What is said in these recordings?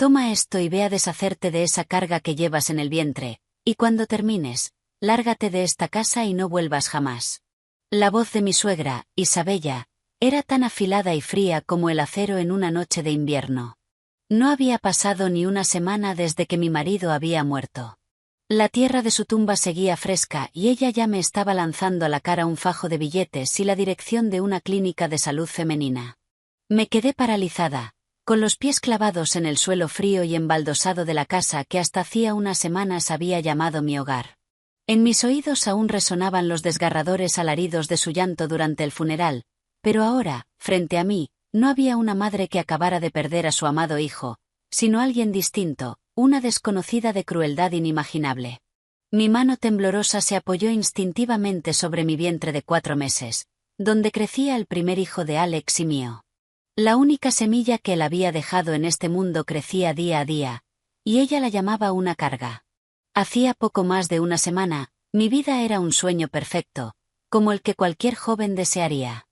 Toma esto y ve a deshacerte de esa carga que llevas en el vientre, y cuando termines, lárgate de esta casa y no vuelvas jamás. La voz de mi suegra, Isabella, era tan afilada y fría como el acero en una noche de invierno. No había pasado ni una semana desde que mi marido había muerto. La tierra de su tumba seguía fresca y ella ya me estaba lanzando a la cara un fajo de billetes y la dirección de una clínica de salud femenina. Me quedé paralizada, con los pies clavados en el suelo frío y embaldosado de la casa que hasta hacía unas semanas había llamado mi hogar. En mis oídos aún resonaban los desgarradores alaridos de su llanto durante el funeral, pero ahora, frente a mí, no había una madre que acabara de perder a su amado hijo, sino alguien distinto, una desconocida de crueldad inimaginable. Mi mano temblorosa se apoyó instintivamente sobre mi vientre de 4 meses, donde crecía el primer hijo de Alex y mío. La única semilla que él había dejado en este mundo crecía día a día, y ella la llamaba una carga. Hacía poco más de una semana, mi vida era un sueño perfecto, como el que cualquier joven desearía.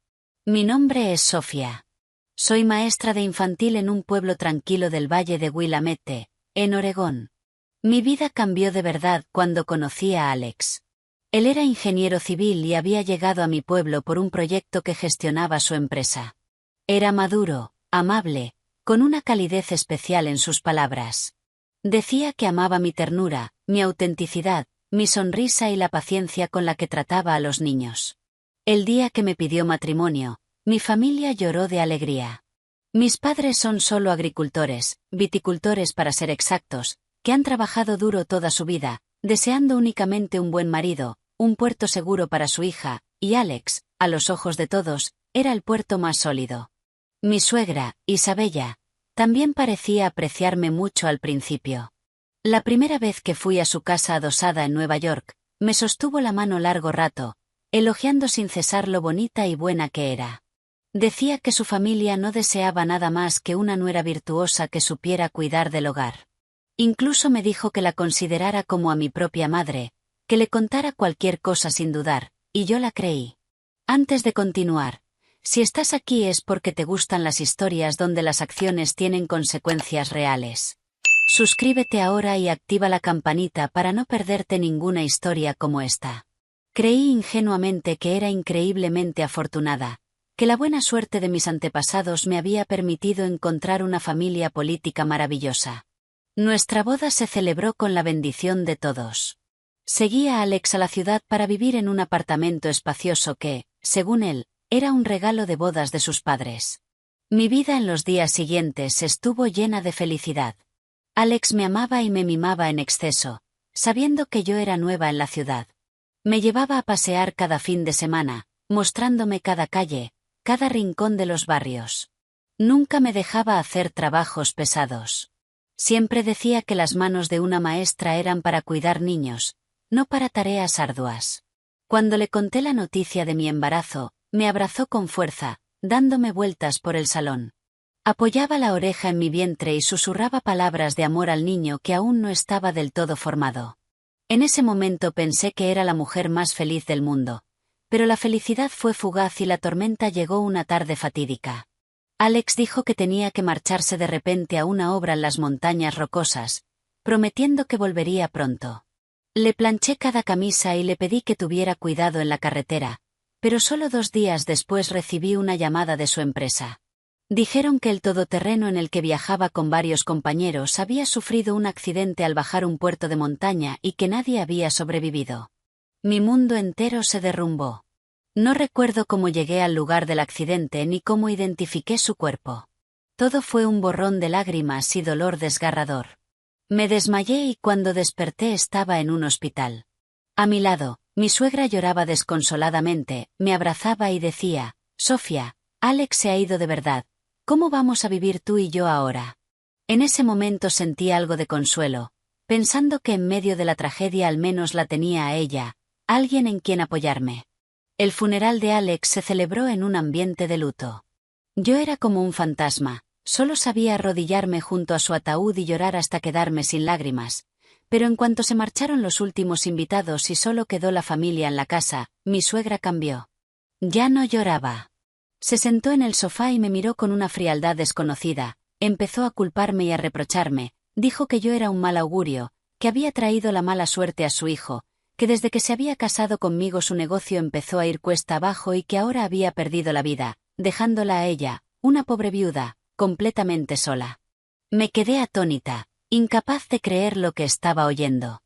Mi nombre es Sofía. Soy maestra de infantil en un pueblo tranquilo del valle de Willamette, en Oregón. Mi vida cambió de verdad cuando conocí a Alex. Él era ingeniero civil y había llegado a mi pueblo por un proyecto que gestionaba su empresa. Era maduro, amable, con una calidez especial en sus palabras. Decía que amaba mi ternura, mi autenticidad, mi sonrisa y la paciencia con la que trataba a los niños. El día que me pidió matrimonio, mi familia lloró de alegría. Mis padres son solo agricultores, viticultores para ser exactos, que han trabajado duro toda su vida, deseando únicamente un buen marido, un puerto seguro para su hija, y Alex, a los ojos de todos, era el puerto más sólido. Mi suegra, Isabella, también parecía apreciarme mucho al principio. La primera vez que fui a su casa adosada en Nueva York, me sostuvo la mano largo rato, elogiando sin cesar lo bonita y buena que era. Decía que su familia no deseaba nada más que una nuera virtuosa que supiera cuidar del hogar. Incluso me dijo que la considerara como a mi propia madre, que le contara cualquier cosa sin dudar, y yo la creí. Antes de continuar, si estás aquí es porque te gustan las historias donde las acciones tienen consecuencias reales. Suscríbete ahora y activa la campanita para no perderte ninguna historia como esta. Creí ingenuamente que era increíblemente afortunada, que la buena suerte de mis antepasados me había permitido encontrar una familia política maravillosa. Nuestra boda se celebró con la bendición de todos. Seguí a Alex a la ciudad para vivir en un apartamento espacioso que, según él, era un regalo de bodas de sus padres. Mi vida en los días siguientes estuvo llena de felicidad. Alex me amaba y me mimaba en exceso, sabiendo que yo era nueva en la ciudad. Me llevaba a pasear cada fin de semana, mostrándome cada calle, cada rincón de los barrios. Nunca me dejaba hacer trabajos pesados. Siempre decía que las manos de una maestra eran para cuidar niños, no para tareas arduas. Cuando le conté la noticia de mi embarazo, me abrazó con fuerza, dándome vueltas por el salón. Apoyaba la oreja en mi vientre y susurraba palabras de amor al niño que aún no estaba del todo formado. En ese momento pensé que era la mujer más feliz del mundo, pero la felicidad fue fugaz y la tormenta llegó una tarde fatídica. Alex dijo que tenía que marcharse de repente a una obra en las montañas rocosas, prometiendo que volvería pronto. Le planché cada camisa y le pedí que tuviera cuidado en la carretera, pero solo 2 días después recibí una llamada de su empresa. Dijeron que el todoterreno en el que viajaba con varios compañeros había sufrido un accidente al bajar un puerto de montaña y que nadie había sobrevivido. Mi mundo entero se derrumbó. No recuerdo cómo llegué al lugar del accidente ni cómo identifiqué su cuerpo. Todo fue un borrón de lágrimas y dolor desgarrador. Me desmayé y cuando desperté estaba en un hospital. A mi lado, mi suegra lloraba desconsoladamente, me abrazaba y decía, «Sofía, Alex se ha ido de verdad. ¿Cómo vamos a vivir tú y yo ahora?» En ese momento sentí algo de consuelo, pensando que en medio de la tragedia al menos la tenía a ella, alguien en quien apoyarme. El funeral de Alex se celebró en un ambiente de luto. Yo era como un fantasma, solo sabía arrodillarme junto a su ataúd y llorar hasta quedarme sin lágrimas. Pero en cuanto se marcharon los últimos invitados y solo quedó la familia en la casa, mi suegra cambió. Ya no lloraba. Se sentó en el sofá y me miró con una frialdad desconocida, empezó a culparme y a reprocharme, dijo que yo era un mal augurio, que había traído la mala suerte a su hijo, que desde que se había casado conmigo su negocio empezó a ir cuesta abajo y que ahora había perdido la vida, dejándola a ella, una pobre viuda, completamente sola. Me quedé atónita, incapaz de creer lo que estaba oyendo.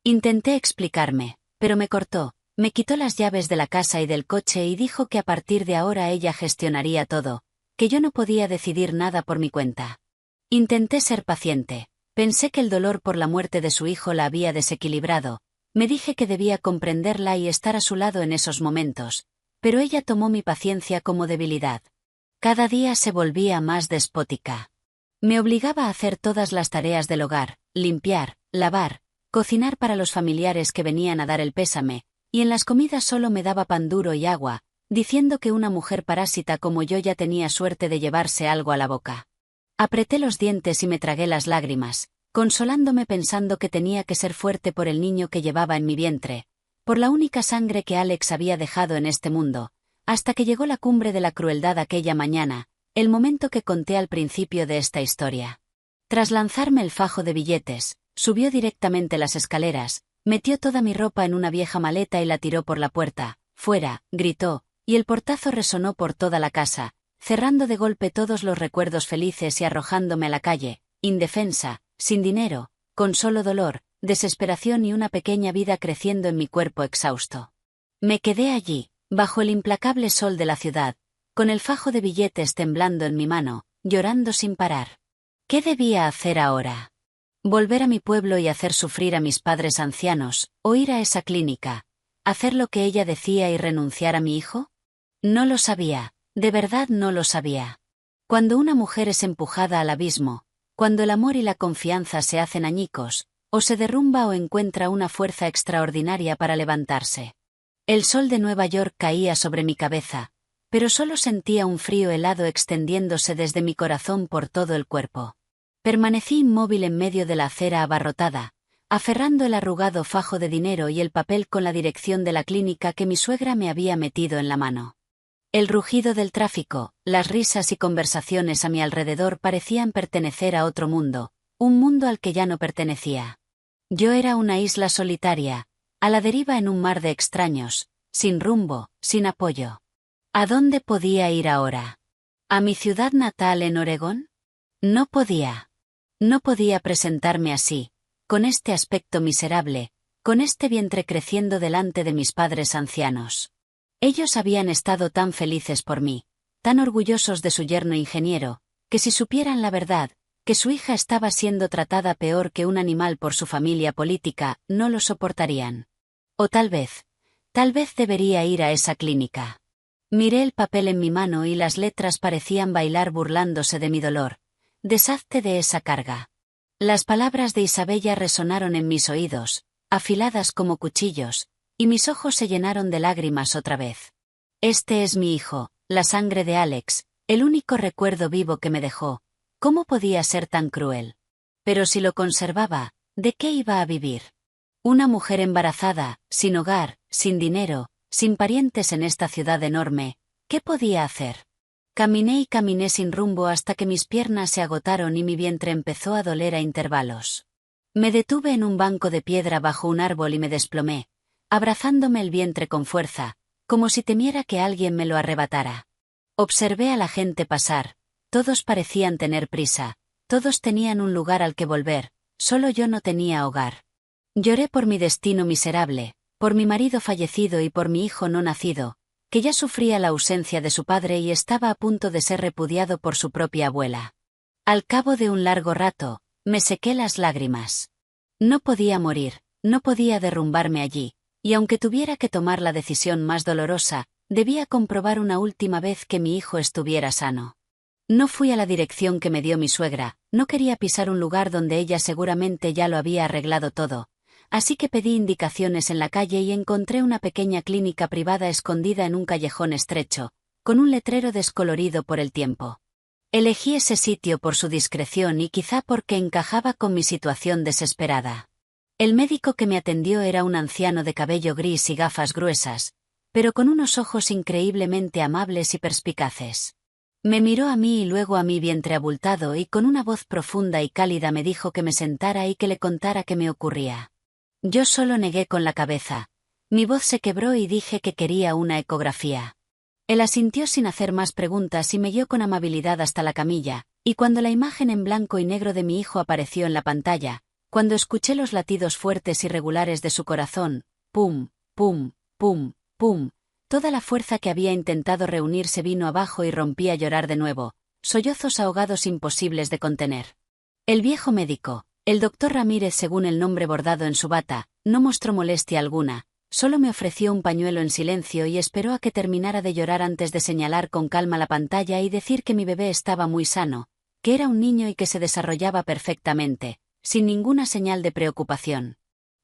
Intenté explicarme, pero me cortó, me quitó las llaves de la casa y del coche y dijo que a partir de ahora ella gestionaría todo, que yo no podía decidir nada por mi cuenta. Intenté ser paciente, pensé que el dolor por la muerte de su hijo la había desequilibrado, me dije que debía comprenderla y estar a su lado en esos momentos, pero ella tomó mi paciencia como debilidad. Cada día se volvía más despótica. Me obligaba a hacer todas las tareas del hogar, limpiar, lavar, cocinar para los familiares que venían a dar el pésame, y en las comidas solo me daba pan duro y agua, diciendo que una mujer parásita como yo ya tenía suerte de llevarse algo a la boca. Apreté los dientes y me tragué las lágrimas, consolándome pensando que tenía que ser fuerte por el niño que llevaba en mi vientre, por la única sangre que Alex había dejado en este mundo, hasta que llegó la cumbre de la crueldad aquella mañana, el momento que conté al principio de esta historia. Tras lanzarme el fajo de billetes, subió directamente las escaleras, metió toda mi ropa en una vieja maleta y la tiró por la puerta. «Fuera», gritó, y el portazo resonó por toda la casa, cerrando de golpe todos los recuerdos felices y arrojándome a la calle, indefensa, sin dinero, con solo dolor, desesperación y una pequeña vida creciendo en mi cuerpo exhausto. Me quedé allí, bajo el implacable sol de la ciudad, con el fajo de billetes temblando en mi mano, llorando sin parar. ¿Qué debía hacer ahora? ¿Volver a mi pueblo y hacer sufrir a mis padres ancianos, o ir a esa clínica, hacer lo que ella decía y renunciar a mi hijo? No lo sabía, de verdad no lo sabía. Cuando una mujer es empujada al abismo, cuando el amor y la confianza se hacen añicos, o se derrumba o encuentra una fuerza extraordinaria para levantarse. El sol de Nueva York caía sobre mi cabeza, pero solo sentía un frío helado extendiéndose desde mi corazón por todo el cuerpo. Permanecí inmóvil en medio de la acera abarrotada, aferrando el arrugado fajo de dinero y el papel con la dirección de la clínica que mi suegra me había metido en la mano. El rugido del tráfico, las risas y conversaciones a mi alrededor parecían pertenecer a otro mundo, un mundo al que ya no pertenecía. Yo era una isla solitaria, a la deriva en un mar de extraños, sin rumbo, sin apoyo. ¿A dónde podía ir ahora? ¿A mi ciudad natal en Oregón? No podía. No podía presentarme así, con este aspecto miserable, con este vientre creciendo delante de mis padres ancianos. Ellos habían estado tan felices por mí, tan orgullosos de su yerno ingeniero, que si supieran la verdad, que su hija estaba siendo tratada peor que un animal por su familia política, no lo soportarían. O tal vez debería ir a esa clínica. Miré el papel en mi mano y las letras parecían bailar burlándose de mi dolor. Deshazte de esa carga. Las palabras de Isabella resonaron en mis oídos, afiladas como cuchillos, y mis ojos se llenaron de lágrimas otra vez. Este es mi hijo, la sangre de Alex, el único recuerdo vivo que me dejó. ¿Cómo podía ser tan cruel? Pero si lo conservaba, ¿de qué iba a vivir? Una mujer embarazada, sin hogar, sin dinero, sin parientes en esta ciudad enorme, ¿qué podía hacer? Caminé y caminé sin rumbo hasta que mis piernas se agotaron y mi vientre empezó a doler a intervalos. Me detuve en un banco de piedra bajo un árbol y me desplomé, abrazándome el vientre con fuerza, como si temiera que alguien me lo arrebatara. Observé a la gente pasar, todos parecían tener prisa, todos tenían un lugar al que volver, solo yo no tenía hogar. Lloré por mi destino miserable, por mi marido fallecido y por mi hijo no nacido, que ya sufría la ausencia de su padre y estaba a punto de ser repudiado por su propia abuela. Al cabo de un largo rato, me sequé las lágrimas. No podía morir, no podía derrumbarme allí, y aunque tuviera que tomar la decisión más dolorosa, debía comprobar una última vez que mi hijo estuviera sano. No fui a la dirección que me dio mi suegra, no quería pisar un lugar donde ella seguramente ya lo había arreglado todo, así que pedí indicaciones en la calle y encontré una pequeña clínica privada escondida en un callejón estrecho, con un letrero descolorido por el tiempo. Elegí ese sitio por su discreción y quizá porque encajaba con mi situación desesperada. El médico que me atendió era un anciano de cabello gris y gafas gruesas, pero con unos ojos increíblemente amables y perspicaces. Me miró a mí y luego a mi vientre abultado y con una voz profunda y cálida me dijo que me sentara y que le contara qué me ocurría. Yo solo negué con la cabeza. Mi voz se quebró y dije que quería una ecografía. Él asintió sin hacer más preguntas y me guió con amabilidad hasta la camilla, y cuando la imagen en blanco y negro de mi hijo apareció en la pantalla, cuando escuché los latidos fuertes y regulares de su corazón, pum, pum, pum, pum, toda la fuerza que había intentado reunir se vino abajo y rompí a llorar de nuevo, sollozos ahogados imposibles de contener. El viejo médico, el doctor Ramírez según el nombre bordado en su bata, no mostró molestia alguna, solo me ofreció un pañuelo en silencio y esperó a que terminara de llorar antes de señalar con calma la pantalla y decir que mi bebé estaba muy sano, que era un niño y que se desarrollaba perfectamente, sin ninguna señal de preocupación.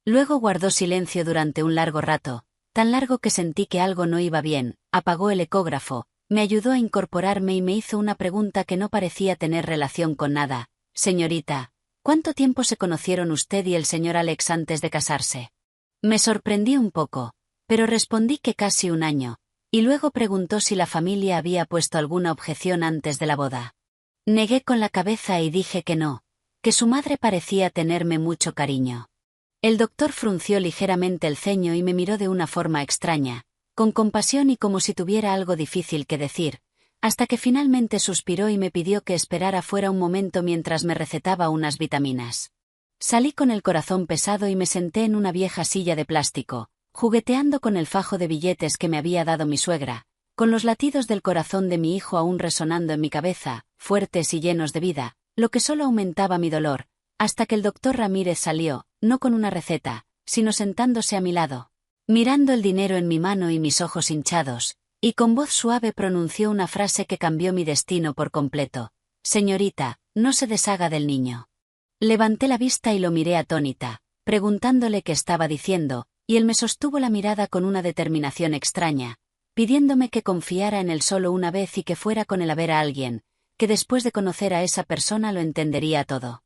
Luego guardó silencio durante un largo rato, tan largo que sentí que algo no iba bien, apagó el ecógrafo, me ayudó a incorporarme y me hizo una pregunta que no parecía tener relación con nada. Señorita, ¿cuánto tiempo se conocieron usted y el señor Alex antes de casarse? Me sorprendí un poco, pero respondí que casi un año, y luego preguntó si la familia había puesto alguna objeción antes de la boda. Negué con la cabeza y dije que no, que su madre parecía tenerme mucho cariño. El doctor frunció ligeramente el ceño y me miró de una forma extraña, con compasión y como si tuviera algo difícil que decir, hasta que finalmente suspiró y me pidió que esperara fuera un momento mientras me recetaba unas vitaminas. Salí con el corazón pesado y me senté en una vieja silla de plástico, jugueteando con el fajo de billetes que me había dado mi suegra, con los latidos del corazón de mi hijo aún resonando en mi cabeza, fuertes y llenos de vida, lo que solo aumentaba mi dolor, hasta que el doctor Ramírez salió, no con una receta, sino sentándose a mi lado, mirando el dinero en mi mano y mis ojos hinchados, y con voz suave pronunció una frase que cambió mi destino por completo. Señorita, no se deshaga del niño. Levanté la vista y lo miré atónita, preguntándole qué estaba diciendo, y él me sostuvo la mirada con una determinación extraña, pidiéndome que confiara en él solo una vez y que fuera con él a ver a alguien, que después de conocer a esa persona lo entendería todo.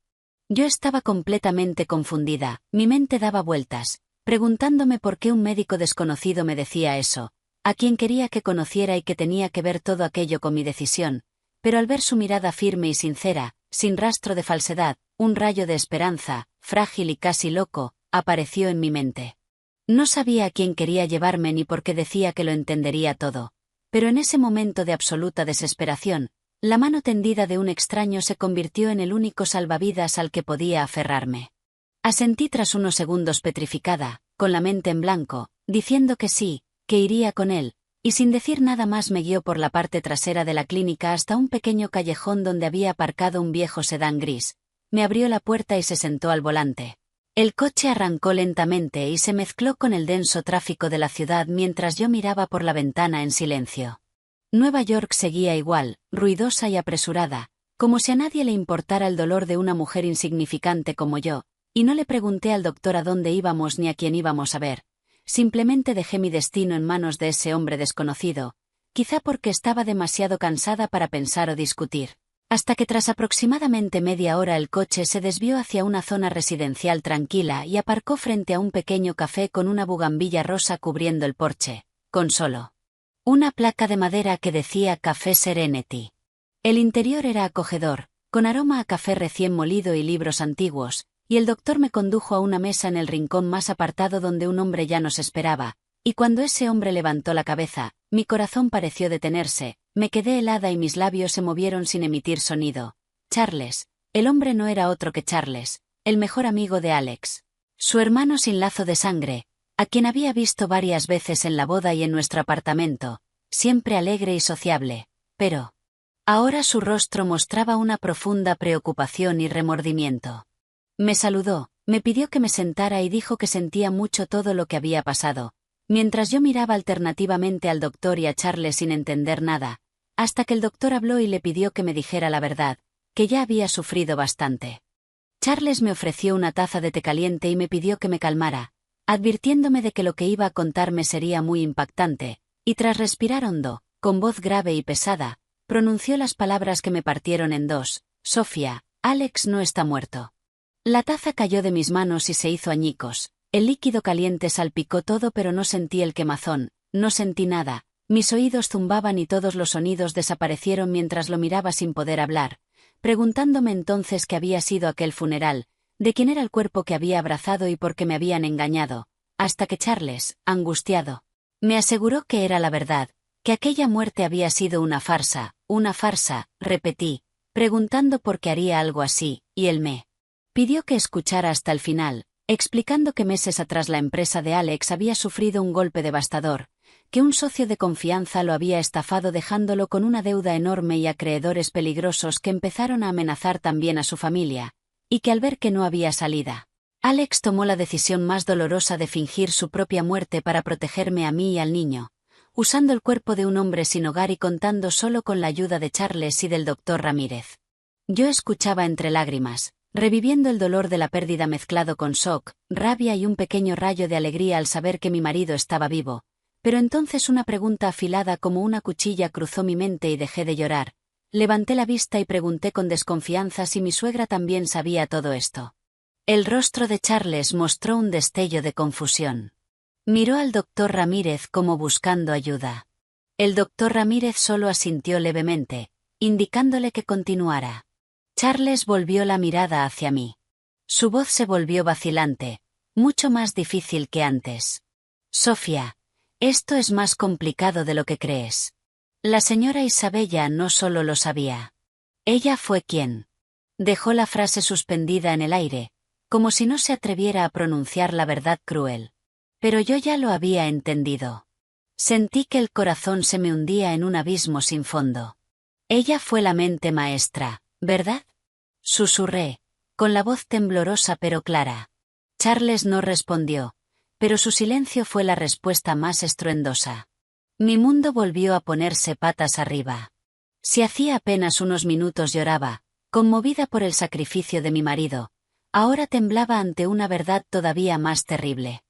Yo estaba completamente confundida, mi mente daba vueltas, preguntándome por qué un médico desconocido me decía eso, a quien quería que conociera y que tenía que ver todo aquello con mi decisión, pero al ver su mirada firme y sincera, sin rastro de falsedad, un rayo de esperanza, frágil y casi loco, apareció en mi mente. No sabía a quién quería llevarme ni por qué decía que lo entendería todo, pero en ese momento de absoluta desesperación, la mano tendida de un extraño se convirtió en el único salvavidas al que podía aferrarme. Asentí tras unos segundos petrificada, con la mente en blanco, diciendo que sí, que iría con él, y sin decir nada más me guió por la parte trasera de la clínica hasta un pequeño callejón donde había aparcado un viejo sedán gris. Me abrió la puerta y se sentó al volante. El coche arrancó lentamente y se mezcló con el denso tráfico de la ciudad mientras yo miraba por la ventana en silencio. Nueva York seguía igual, ruidosa y apresurada, como si a nadie le importara el dolor de una mujer insignificante como yo, y no le pregunté al doctor a dónde íbamos ni a quién íbamos a ver. Simplemente dejé mi destino en manos de ese hombre desconocido, quizá porque estaba demasiado cansada para pensar o discutir. Hasta que tras aproximadamente media hora el coche se desvió hacia una zona residencial tranquila y aparcó frente a un pequeño café con una bugambilla rosa cubriendo el porche, con solo una placa de madera que decía Café Serenity. El interior era acogedor, con aroma a café recién molido y libros antiguos, y el doctor me condujo a una mesa en el rincón más apartado donde un hombre ya nos esperaba, y cuando ese hombre levantó la cabeza, mi corazón pareció detenerse, me quedé helada y mis labios se movieron sin emitir sonido. Charles. El hombre no era otro que Charles, el mejor amigo de Alex. Su hermano sin lazo de sangre, a quien había visto varias veces en la boda y en nuestro apartamento, siempre alegre y sociable, pero ahora su rostro mostraba una profunda preocupación y remordimiento. Me saludó, me pidió que me sentara y dijo que sentía mucho todo lo que había pasado, mientras yo miraba alternativamente al doctor y a Charles sin entender nada, hasta que el doctor habló y le pidió que me dijera la verdad, que ya había sufrido bastante. Charles me ofreció una taza de té caliente y me pidió que me calmara, advirtiéndome de que lo que iba a contarme sería muy impactante, y tras respirar hondo, con voz grave y pesada, pronunció las palabras que me partieron en dos: Sofía, Alex no está muerto. La taza cayó de mis manos y se hizo añicos, el líquido caliente salpicó todo pero no sentí el quemazón, no sentí nada, Mis oídos zumbaban y todos los sonidos desaparecieron mientras lo miraba sin poder hablar, preguntándome entonces qué había sido aquel funeral, de quién era el cuerpo que había abrazado y por qué me habían engañado, hasta que Charles, angustiado, me aseguró que era la verdad, que aquella muerte había sido una farsa, repetí, preguntando por qué haría algo así, y él me pidió que escuchara hasta el final, explicando que meses atrás la empresa de Alex había sufrido un golpe devastador, que un socio de confianza lo había estafado dejándolo con una deuda enorme y acreedores peligrosos que empezaron a amenazar también a su familia, y que al ver que no había salida, Alex tomó la decisión más dolorosa de fingir su propia muerte para protegerme a mí y al niño, usando el cuerpo de un hombre sin hogar y contando solo con la ayuda de Charles y del doctor Ramírez. Yo escuchaba entre lágrimas, reviviendo el dolor de la pérdida mezclado con shock, rabia y un pequeño rayo de alegría al saber que mi marido estaba vivo, pero entonces una pregunta afilada como una cuchilla cruzó mi mente y dejé de llorar. Levanté la vista y pregunté con desconfianza si mi suegra también sabía todo esto. El rostro de Charles mostró un destello de confusión. Miró al doctor Ramírez como buscando ayuda. El doctor Ramírez solo asintió levemente, indicándole que continuara. Charles volvió la mirada hacia mí. Su voz se volvió vacilante, mucho más difícil que antes. Sofía, esto es más complicado de lo que crees. La señora Isabella no solo lo sabía. Ella fue quien dejó la frase suspendida en el aire, como si no se atreviera a pronunciar la verdad cruel. Pero yo ya lo había entendido. Sentí que el corazón se me hundía en un abismo sin fondo. Ella fue la mente maestra, ¿verdad? Susurré, con la voz temblorosa pero clara. Charles no respondió, pero su silencio fue la respuesta más estruendosa. Mi mundo volvió a ponerse patas arriba. Si hacía apenas unos minutos lloraba, conmovida por el sacrificio de mi marido, ahora temblaba ante una verdad todavía más terrible.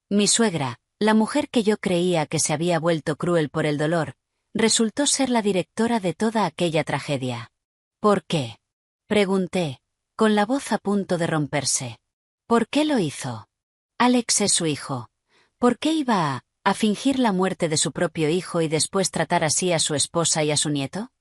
Mi suegra, la mujer que yo creía que se había vuelto cruel por el dolor, resultó ser la directora de toda aquella tragedia. ¿Por qué?, pregunté, con la voz a punto de romperse. ¿Por qué lo hizo? Alex es su hijo. ¿Por qué iba a fingir la muerte de su propio hijo y después tratar así a su esposa y a su nieto?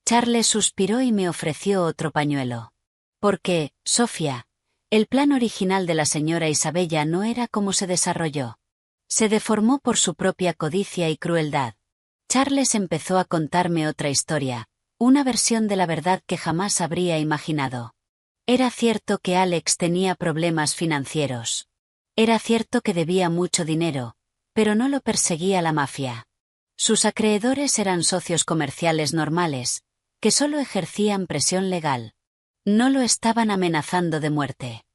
Charles suspiró y me ofreció otro pañuelo. Porque, Sofía, el plan original de la señora Isabella no era como se desarrolló. Se deformó por su propia codicia y crueldad. Charles empezó a contarme otra historia, una versión de la verdad que jamás habría imaginado. Era cierto que Alex tenía problemas financieros. Era cierto que debía mucho dinero, pero no lo perseguía la mafia. Sus acreedores eran socios comerciales normales, que solo ejercían presión legal. No lo estaban amenazando de muerte.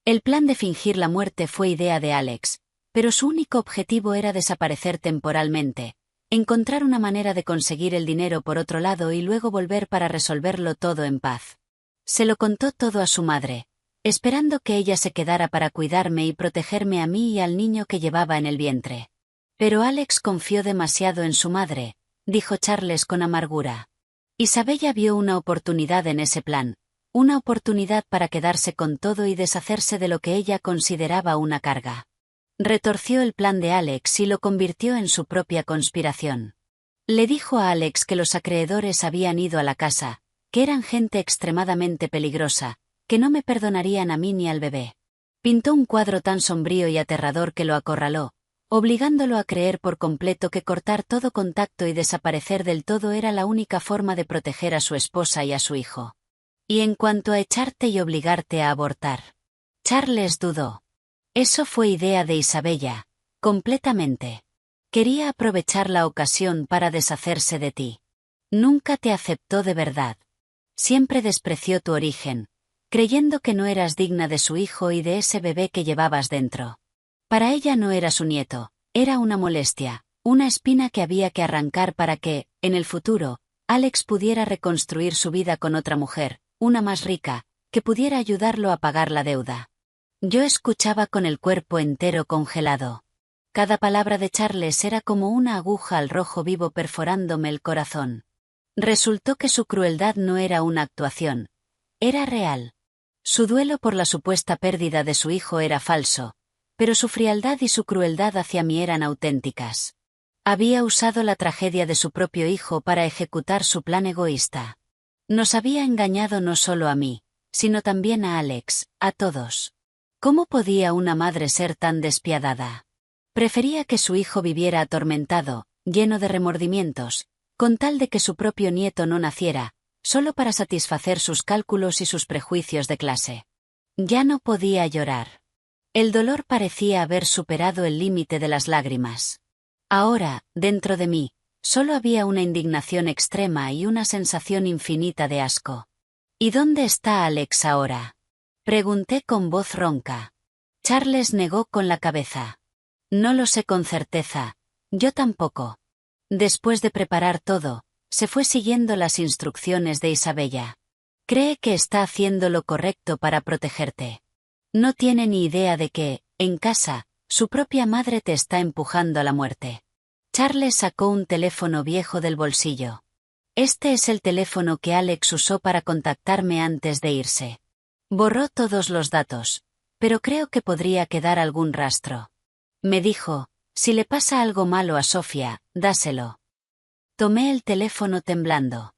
El plan de fingir la muerte fue idea de Alex, pero su único objetivo era desaparecer temporalmente, encontrar una manera de conseguir el dinero por otro lado y luego volver para resolverlo todo en paz. Se lo contó todo a su madre, esperando que ella se quedara para cuidarme y protegerme a mí y al niño que llevaba en el vientre. Pero Alex confió demasiado en su madre, dijo Charles con amargura. Isabella vio una oportunidad en ese plan, una oportunidad para quedarse con todo y deshacerse de lo que ella consideraba una carga. Retorció el plan de Alex y lo convirtió en su propia conspiración. Le dijo a Alex que los acreedores habían ido a la casa, que eran gente extremadamente peligrosa, que no me perdonarían a mí ni al bebé. Pintó un cuadro tan sombrío y aterrador que lo acorraló, obligándolo a creer por completo que cortar todo contacto y desaparecer del todo era la única forma de proteger a su esposa y a su hijo. Y en cuanto a echarte y obligarte a abortar, Charles dudó. Eso fue idea de Isabella, completamente. Quería aprovechar la ocasión para deshacerse de ti. Nunca te aceptó de verdad. Siempre despreció tu origen, creyendo que no eras digna de su hijo y de ese bebé que llevabas dentro. Para ella no era su nieto, era una molestia, una espina que había que arrancar para que, en el futuro, Alex pudiera reconstruir su vida con otra mujer, una más rica, que pudiera ayudarlo a pagar la deuda. Yo escuchaba con el cuerpo entero congelado. Cada palabra de Charles era como una aguja al rojo vivo perforándome el corazón. Resultó que su crueldad no era una actuación, era real. Su duelo por la supuesta pérdida de su hijo era falso, pero su frialdad y su crueldad hacia mí eran auténticas. Había usado la tragedia de su propio hijo para ejecutar su plan egoísta. Nos había engañado no solo a mí, sino también a Alex, a todos. ¿Cómo podía una madre ser tan despiadada? Prefería que su hijo viviera atormentado, lleno de remordimientos, con tal de que su propio nieto no naciera, solo para satisfacer sus cálculos y sus prejuicios de clase. Ya no podía llorar. El dolor parecía haber superado el límite de las lágrimas. Ahora, dentro de mí, solo había una indignación extrema y una sensación infinita de asco. ¿Y dónde está Alex ahora? Pregunté con voz ronca. Charles negó con la cabeza. No lo sé con certeza, yo tampoco. Después de preparar todo, se fue siguiendo las instrucciones de Isabella. Cree que está haciendo lo correcto para protegerte. No tiene ni idea de que, en casa, su propia madre te está empujando a la muerte. Charles sacó un teléfono viejo del bolsillo. Este es el teléfono que Alex usó para contactarme antes de irse. Borró todos los datos, pero creo que podría quedar algún rastro. Me dijo, si le pasa algo malo a Sofía, dáselo. Tomé el teléfono temblando.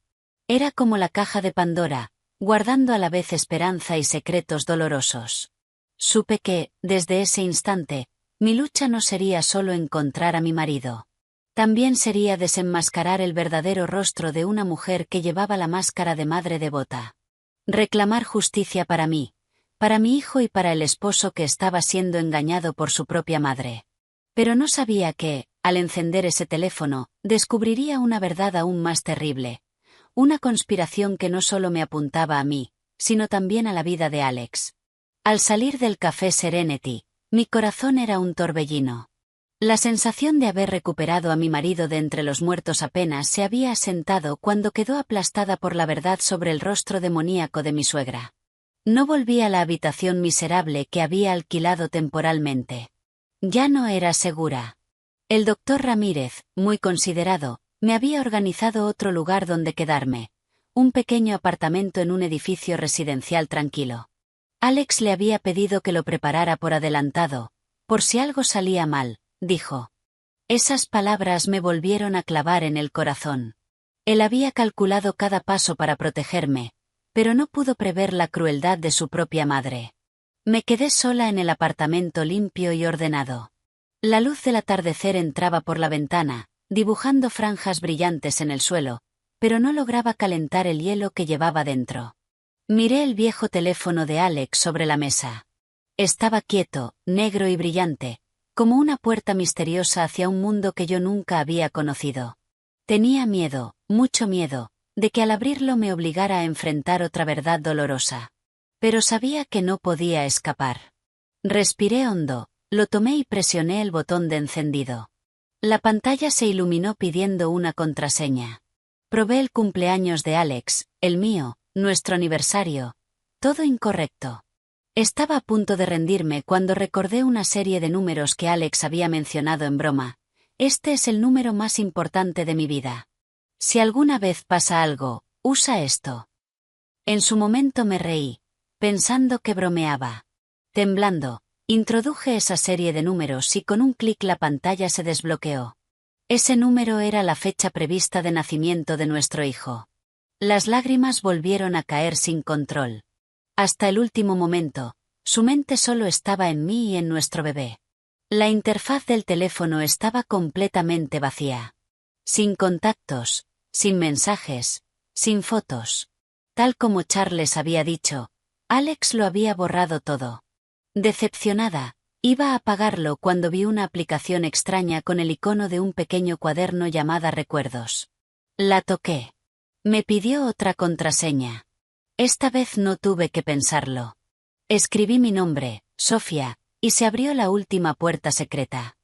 Era como la caja de Pandora, guardando a la vez esperanza y secretos dolorosos. Supe que, desde ese instante, mi lucha no sería solo encontrar a mi marido. También sería desenmascarar el verdadero rostro de una mujer que llevaba la máscara de madre devota. Reclamar justicia para mí, para mi hijo y para el esposo que estaba siendo engañado por su propia madre. Pero no sabía que, al encender ese teléfono, descubriría una verdad aún más terrible. Una conspiración que no solo me apuntaba a mí, sino también a la vida de Alex. Al salir del café Serenity, mi corazón era un torbellino. La sensación de haber recuperado a mi marido de entre los muertos apenas se había asentado cuando quedó aplastada por la verdad sobre el rostro demoníaco de mi suegra. No volví a la habitación miserable que había alquilado temporalmente. Ya no era segura. El doctor Ramírez, muy considerado, me había organizado otro lugar donde quedarme, un pequeño apartamento en un edificio residencial tranquilo. Alex le había pedido que lo preparara por adelantado, por si algo salía mal, dijo. Esas palabras me volvieron a clavar en el corazón. Él había calculado cada paso para protegerme, pero no pudo prever la crueldad de su propia madre. Me quedé sola en el apartamento limpio y ordenado. La luz del atardecer entraba por la ventana, dibujando franjas brillantes en el suelo, pero no lograba calentar el hielo que llevaba dentro. Miré el viejo teléfono de Alex sobre la mesa. Estaba quieto, negro y brillante, como una puerta misteriosa hacia un mundo que yo nunca había conocido. Tenía miedo, mucho miedo, de que al abrirlo me obligara a enfrentar otra verdad dolorosa. Pero sabía que no podía escapar. Respiré hondo, lo tomé y presioné el botón de encendido. La pantalla se iluminó pidiendo una contraseña. Probé el cumpleaños de Alex, el mío, nuestro aniversario. Todo incorrecto. Estaba a punto de rendirme cuando recordé una serie de números que Alex había mencionado en broma. Este es el número más importante de mi vida. Si alguna vez pasa algo, usa esto. En su momento me reí, pensando que bromeaba. Temblando, introduje esa serie de números y con un clic la pantalla se desbloqueó. Ese número era la fecha prevista de nacimiento de nuestro hijo. Las lágrimas volvieron a caer sin control. Hasta el último momento, su mente solo estaba en mí y en nuestro bebé. La interfaz del teléfono estaba completamente vacía. Sin contactos, sin mensajes, sin fotos. Tal como Charles había dicho, Alex lo había borrado todo. Decepcionada, iba a apagarlo cuando vi una aplicación extraña con el icono de un pequeño cuaderno llamada Recuerdos. La toqué. Me pidió otra contraseña. Esta vez no tuve que pensarlo. Escribí mi nombre, Sofía, y se abrió la última puerta secreta.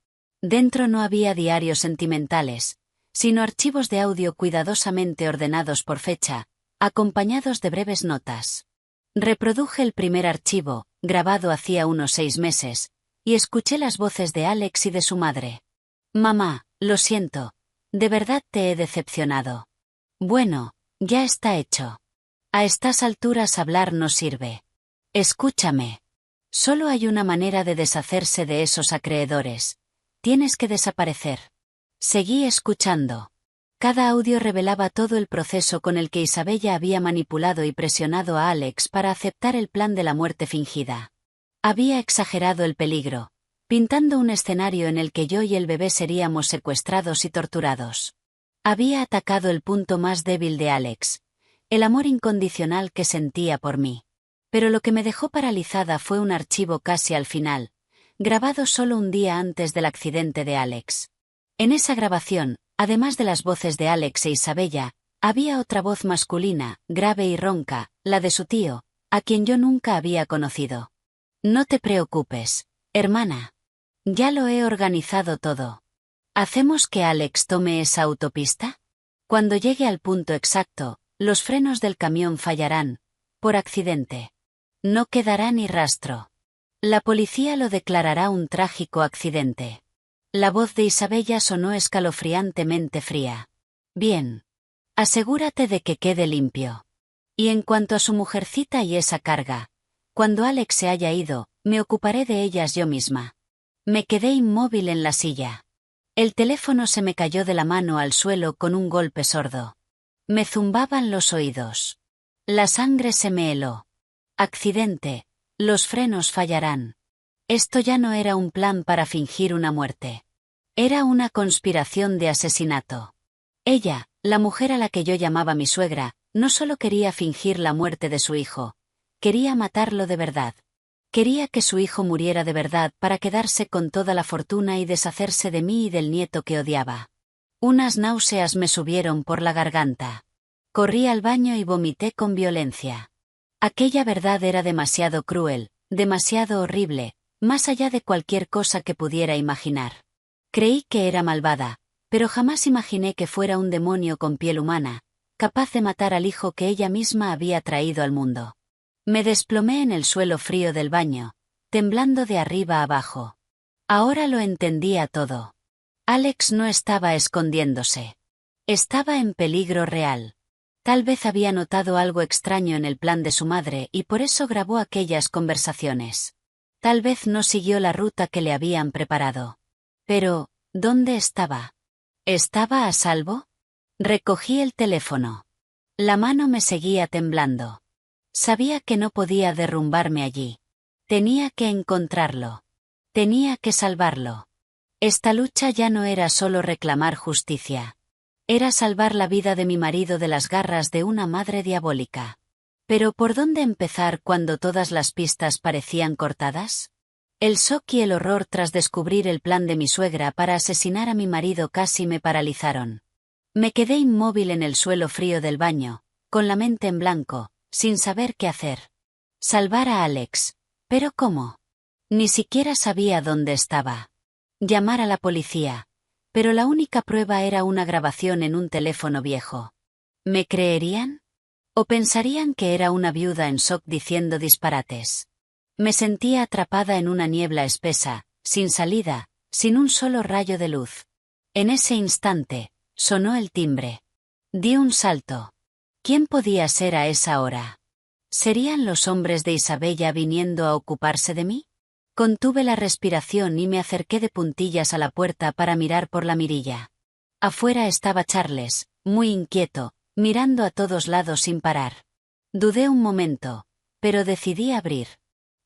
Dentro no había diarios sentimentales, sino archivos de audio cuidadosamente ordenados por fecha, acompañados de breves notas. Reproduje el primer archivo, grabado hacía unos 6 meses, y escuché las voces de Alex y de su madre. Mamá, lo siento, de verdad te he decepcionado. Bueno, ya está hecho. A estas alturas hablar no sirve. Escúchame. Solo hay una manera de deshacerse de esos acreedores. Tienes que desaparecer. Seguí escuchando. Cada audio revelaba todo el proceso con el que Isabella había manipulado y presionado a Alex para aceptar el plan de la muerte fingida. Había exagerado el peligro, pintando un escenario en el que yo y el bebé seríamos secuestrados y torturados. Había atacado el punto más débil de Alex, el amor incondicional que sentía por mí. Pero lo que me dejó paralizada fue un archivo casi al final, grabado solo un día antes del accidente de Alex. En esa grabación, además de las voces de Alex e Isabella, había otra voz masculina, grave y ronca, la de su tío, a quien yo nunca había conocido. No te preocupes, hermana. Ya lo he organizado todo. ¿Hacemos que Alex tome esa autopista? Cuando llegue al punto exacto, los frenos del camión fallarán, por accidente. No quedará ni rastro. La policía lo declarará un trágico accidente. La voz de Isabella sonó escalofriantemente fría. Bien. Asegúrate de que quede limpio. Y en cuanto a su mujercita y esa carga, cuando Alex se haya ido, me ocuparé de ellas yo misma. Me quedé inmóvil en la silla. El teléfono se me cayó de la mano al suelo con un golpe sordo. Me zumbaban los oídos. La sangre se me heló. Accidente. Los frenos fallarán. Esto ya no era un plan para fingir una muerte. Era una conspiración de asesinato. Ella, la mujer a la que yo llamaba mi suegra, no solo quería fingir la muerte de su hijo, quería matarlo de verdad. Quería que su hijo muriera de verdad para quedarse con toda la fortuna y deshacerse de mí y del nieto que odiaba. Unas náuseas me subieron por la garganta. Corrí al baño y vomité con violencia. Aquella verdad era demasiado cruel, demasiado horrible, más allá de cualquier cosa que pudiera imaginar. Creí que era malvada, pero jamás imaginé que fuera un demonio con piel humana, capaz de matar al hijo que ella misma había traído al mundo. Me desplomé en el suelo frío del baño, temblando de arriba abajo. Ahora lo entendía todo. Alex no estaba escondiéndose. Estaba en peligro real. Tal vez había notado algo extraño en el plan de su madre y por eso grabó aquellas conversaciones. Tal vez no siguió la ruta que le habían preparado. Pero, ¿dónde estaba? ¿Estaba a salvo? Recogí el teléfono. La mano me seguía temblando. Sabía que no podía derrumbarme allí. Tenía que encontrarlo. Tenía que salvarlo. Esta lucha ya no era solo reclamar justicia. Era salvar la vida de mi marido de las garras de una madre diabólica. Pero ¿por dónde empezar cuando todas las pistas parecían cortadas? El shock y el horror tras descubrir el plan de mi suegra para asesinar a mi marido casi me paralizaron. Me quedé inmóvil en el suelo frío del baño, con la mente en blanco, sin saber qué hacer. Salvar a Alex. ¿Pero cómo? Ni siquiera sabía dónde estaba. Llamar a la policía. Pero la única prueba era una grabación en un teléfono viejo. ¿Me creerían? ¿O pensarían que era una viuda en shock diciendo disparates? Me sentía atrapada en una niebla espesa, sin salida, sin un solo rayo de luz. En ese instante, sonó el timbre. Di un salto. ¿Quién podía ser a esa hora? ¿Serían los hombres de Isabella viniendo a ocuparse de mí? Contuve la respiración y me acerqué de puntillas a la puerta para mirar por la mirilla. Afuera estaba Charles, muy inquieto, mirando a todos lados sin parar. Dudé un momento, pero decidí abrir.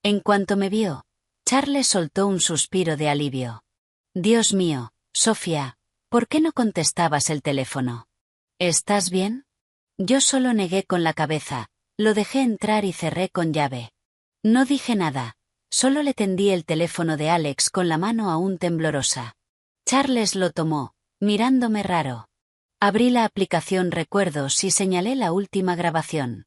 En cuanto me vio, Charles soltó un suspiro de alivio. Dios mío, Sofía, ¿por qué no contestabas el teléfono? ¿Estás bien? Yo solo negué con la cabeza, lo dejé entrar y cerré con llave. No dije nada, solo le tendí el teléfono de Alex con la mano aún temblorosa. Charles lo tomó, mirándome raro. Abrí la aplicación Recuerdos y señalé la última grabación.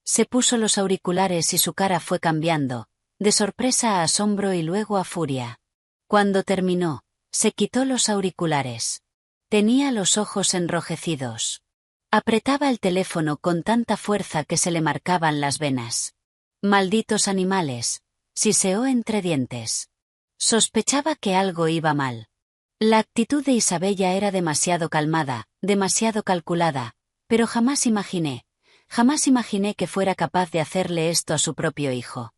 Se puso los auriculares y su cara fue cambiando, de sorpresa a asombro y luego a furia. Cuando terminó, se quitó los auriculares. Tenía los ojos enrojecidos. Apretaba el teléfono con tanta fuerza que se le marcaban las venas. Malditos animales, siseó entre dientes. Sospechaba que algo iba mal. La actitud de Isabella era demasiado calmada, demasiado calculada, pero jamás imaginé que fuera capaz de hacerle esto a su propio hijo.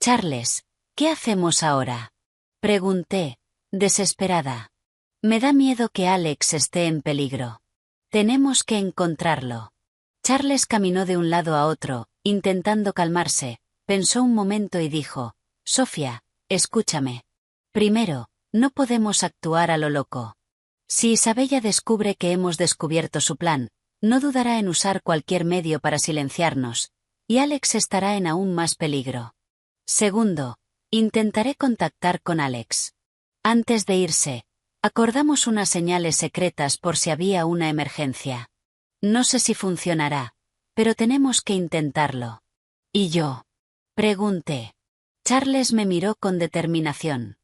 Charles, ¿qué hacemos ahora? Pregunté, desesperada. Me da miedo que Alex esté en peligro. Tenemos que encontrarlo. Charles caminó de un lado a otro, intentando calmarse, pensó un momento y dijo, Sofía, escúchame. Primero, no podemos actuar a lo loco. Si Isabella descubre que hemos descubierto su plan, no dudará en usar cualquier medio para silenciarnos, y Alex estará en aún más peligro. Segundo, intentaré contactar con Alex. Antes de irse, acordamos unas señales secretas por si había una emergencia. No sé si funcionará, pero tenemos que intentarlo. ¿Y yo? Pregunté. Charles me miró con determinación.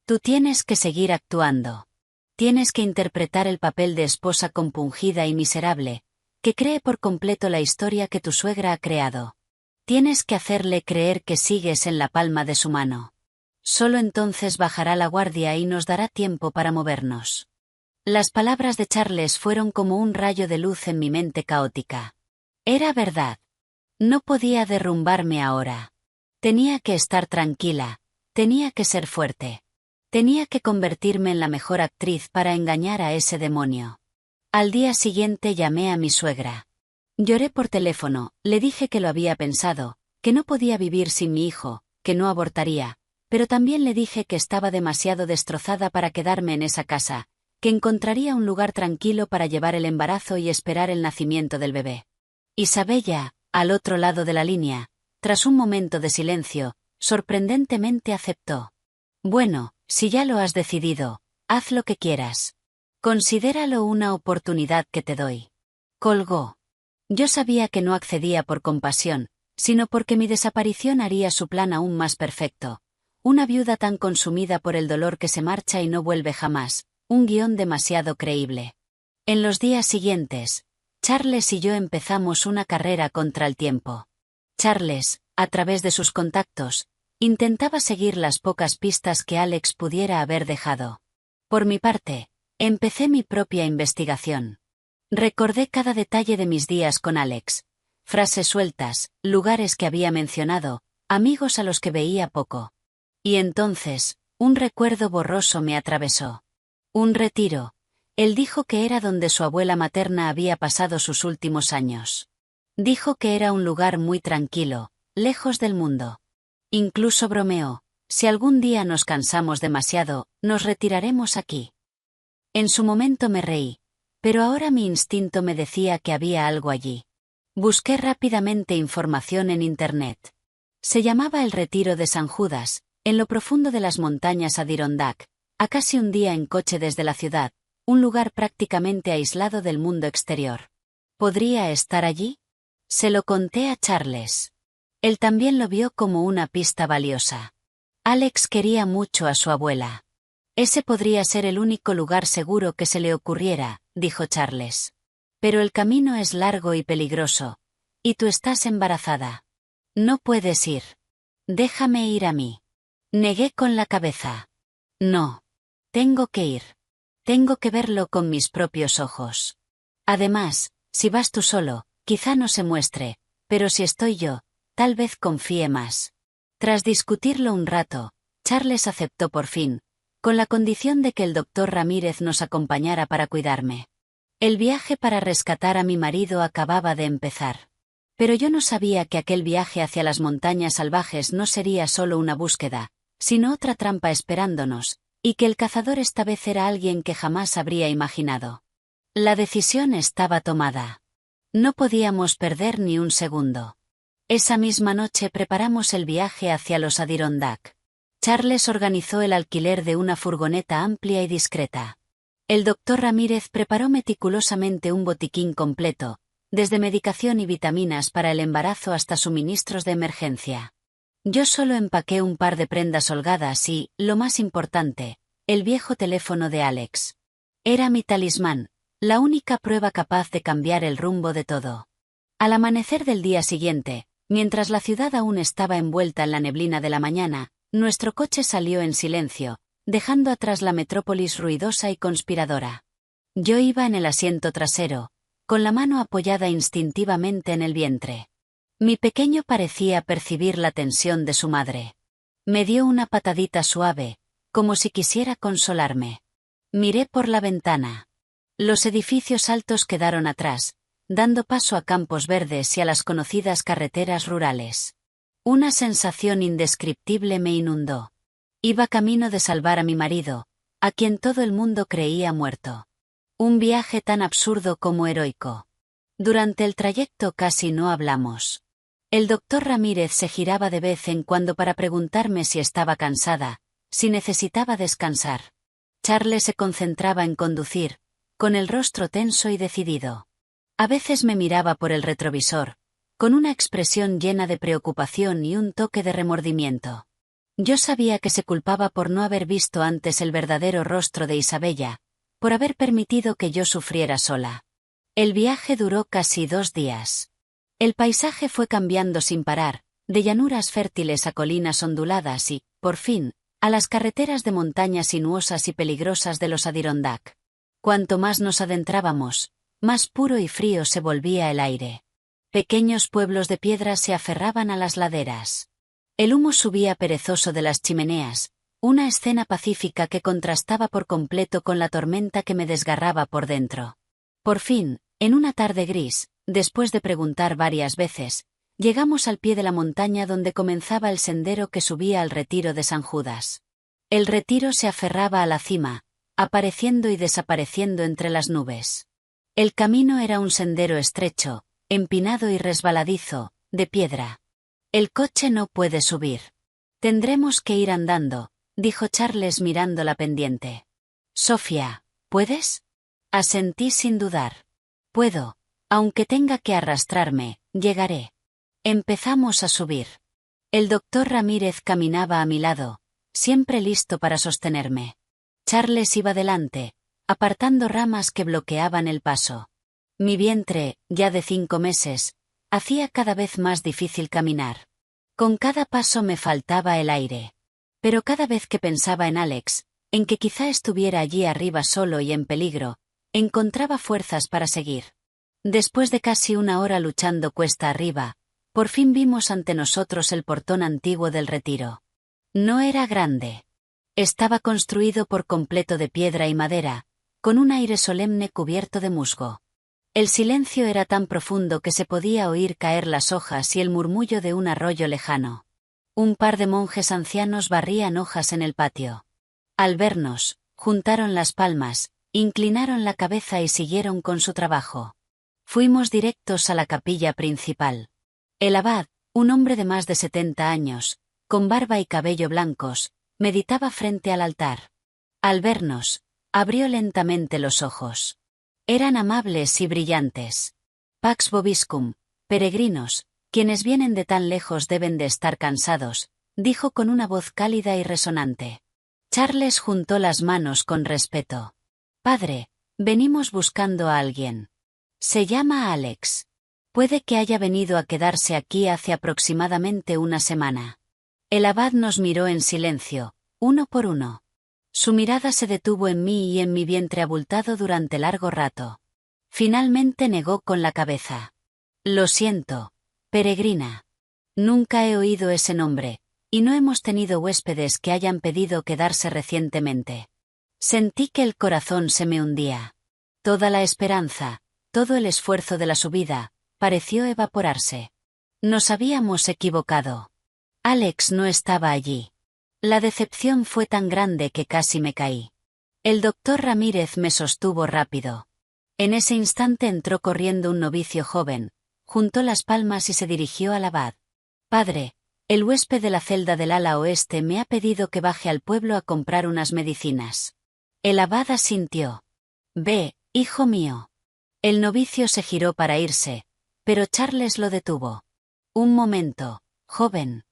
Tú tienes que seguir actuando. Tienes que interpretar el papel de esposa compungida y miserable, que cree por completo la historia que tu suegra ha creado. Tienes que hacerle creer que sigues en la palma de su mano. Solo entonces bajará la guardia y nos dará tiempo para movernos. Las palabras de Charles fueron como un rayo de luz en mi mente caótica. Era verdad. No podía derrumbarme ahora. Tenía que estar tranquila, tenía que ser fuerte. Tenía que convertirme en la mejor actriz para engañar a ese demonio. Al día siguiente llamé a mi suegra. Lloré por teléfono, le dije que lo había pensado, que no podía vivir sin mi hijo, que no abortaría, pero también le dije que estaba demasiado destrozada para quedarme en esa casa, que encontraría un lugar tranquilo para llevar el embarazo y esperar el nacimiento del bebé. Isabella, al otro lado de la línea, tras un momento de silencio, sorprendentemente aceptó. Bueno, si ya lo has decidido, haz lo que quieras. Considéralo una oportunidad que te doy. Colgó. Yo sabía que no accedía por compasión, sino porque mi desaparición haría su plan aún más perfecto. Una viuda tan consumida por el dolor que se marcha y no vuelve jamás, un guión demasiado creíble. En los días siguientes, Charles y yo empezamos una carrera contra el tiempo. Charles, a través de sus contactos, intentaba seguir las pocas pistas que Alex pudiera haber dejado. Por mi parte, empecé mi propia investigación. Recordé cada detalle de mis días con Alex. Frases sueltas, lugares que había mencionado, amigos a los que veía poco. Y entonces, un recuerdo borroso me atravesó. Un retiro. Él dijo que era donde su abuela materna había pasado sus últimos años. Dijo que era un lugar muy tranquilo, lejos del mundo. Incluso bromeó, si algún día nos cansamos demasiado, nos retiraremos aquí. En su momento me reí, pero ahora mi instinto me decía que había algo allí. Busqué rápidamente información en Internet. Se llamaba el Retiro de San Judas, en lo profundo de las montañas Adirondack, a casi un día en coche desde la ciudad, un lugar prácticamente aislado del mundo exterior. ¿Podría estar allí? Se lo conté a Charles. Él también lo vio como una pista valiosa. Alex quería mucho a su abuela. Ese podría ser el único lugar seguro que se le ocurriera, dijo Charles. Pero el camino es largo y peligroso. Y tú estás embarazada. No puedes ir. Déjame ir a mí. Negué con la cabeza. No. Tengo que ir. Tengo que verlo con mis propios ojos. Además, si vas tú solo, quizá no se muestre, pero si estoy yo, tal vez confíe más. Tras discutirlo un rato, Charles aceptó por fin, con la condición de que el doctor Ramírez nos acompañara para cuidarme. El viaje para rescatar a mi marido acababa de empezar. Pero yo no sabía que aquel viaje hacia las montañas salvajes no sería solo una búsqueda, sino otra trampa esperándonos, y que el cazador esta vez era alguien que jamás habría imaginado. La decisión estaba tomada. No podíamos perder ni un segundo. Esa misma noche preparamos el viaje hacia los Adirondack. Charles organizó el alquiler de una furgoneta amplia y discreta. El doctor Ramírez preparó meticulosamente un botiquín completo, desde medicación y vitaminas para el embarazo hasta suministros de emergencia. Yo solo empaqué un par de prendas holgadas y, lo más importante, el viejo teléfono de Alex. Era mi talismán, la única prueba capaz de cambiar el rumbo de todo. Al amanecer del día siguiente, mientras la ciudad aún estaba envuelta en la neblina de la mañana, nuestro coche salió en silencio, dejando atrás la metrópolis ruidosa y conspiradora. Yo iba en el asiento trasero, con la mano apoyada instintivamente en el vientre. Mi pequeño parecía percibir la tensión de su madre. Me dio una patadita suave, como si quisiera consolarme. Miré por la ventana. Los edificios altos quedaron atrás, dando paso a campos verdes y a las conocidas carreteras rurales. Una sensación indescriptible me inundó. Iba camino de salvar a mi marido, a quien todo el mundo creía muerto. Un viaje tan absurdo como heroico. Durante el trayecto casi no hablamos. El doctor Ramírez se giraba de vez en cuando para preguntarme si estaba cansada, si necesitaba descansar. Charles se concentraba en conducir, con el rostro tenso y decidido. A veces me miraba por el retrovisor, con una expresión llena de preocupación y un toque de remordimiento. Yo sabía que se culpaba por no haber visto antes el verdadero rostro de Isabella, por haber permitido que yo sufriera sola. El viaje duró casi 2 días. El paisaje fue cambiando sin parar, de llanuras fértiles a colinas onduladas y, por fin, a las carreteras de montañas sinuosas y peligrosas de los Adirondack. Cuanto más nos adentrábamos, más puro y frío se volvía el aire. Pequeños pueblos de piedra se aferraban a las laderas. El humo subía perezoso de las chimeneas, una escena pacífica que contrastaba por completo con la tormenta que me desgarraba por dentro. Por fin, en una tarde gris, después de preguntar varias veces, llegamos al pie de la montaña donde comenzaba el sendero que subía al retiro de San Judas. El retiro se aferraba a la cima, apareciendo y desapareciendo entre las nubes. El camino era un sendero estrecho, empinado y resbaladizo, de piedra. El coche no puede subir. Tendremos que ir andando, dijo Charles mirando la pendiente. Sofía, ¿puedes? Asentí sin dudar. Puedo, aunque tenga que arrastrarme, llegaré. Empezamos a subir. El doctor Ramírez caminaba a mi lado, siempre listo para sostenerme. Charles iba delante, apartando ramas que bloqueaban el paso. Mi vientre, ya de 5 meses, hacía cada vez más difícil caminar. Con cada paso me faltaba el aire. Pero cada vez que pensaba en Alex, en que quizá estuviera allí arriba solo y en peligro, encontraba fuerzas para seguir. Después de casi 1 hora luchando cuesta arriba, por fin vimos ante nosotros el portón antiguo del retiro. No era grande. Estaba construido por completo de piedra y madera, con un aire solemne cubierto de musgo. El silencio era tan profundo que se podía oír caer las hojas y el murmullo de un arroyo lejano. Un par de monjes ancianos barrían hojas en el patio. Al vernos, juntaron las palmas, inclinaron la cabeza y siguieron con su trabajo. Fuimos directos a la capilla principal. El abad, un hombre de más de 70 años, con barba y cabello blancos, meditaba frente al altar. Al vernos, abrió lentamente los ojos. Eran amables y brillantes. Pax vobiscum, peregrinos, quienes vienen de tan lejos deben de estar cansados, dijo con una voz cálida y resonante. Charles juntó las manos con respeto. Padre, venimos buscando a alguien. Se llama Alex. Puede que haya venido a quedarse aquí hace aproximadamente 1 semana. El abad nos miró en silencio, uno por uno. Su mirada se detuvo en mí y en mi vientre abultado durante largo rato. Finalmente negó con la cabeza. Lo siento, peregrina. Nunca he oído ese nombre, y no hemos tenido huéspedes que hayan pedido quedarse recientemente. Sentí que el corazón se me hundía. Toda la esperanza, todo el esfuerzo de la subida, pareció evaporarse. Nos habíamos equivocado. Alex no estaba allí. La decepción fue tan grande que casi me caí. El doctor Ramírez me sostuvo rápido. En ese instante entró corriendo un novicio joven, juntó las palmas y se dirigió al abad. Padre, el huésped de la celda del ala oeste me ha pedido que baje al pueblo a comprar unas medicinas. El abad asintió. Ve, hijo mío. El novicio se giró para irse, pero Charles lo detuvo. Un momento, joven.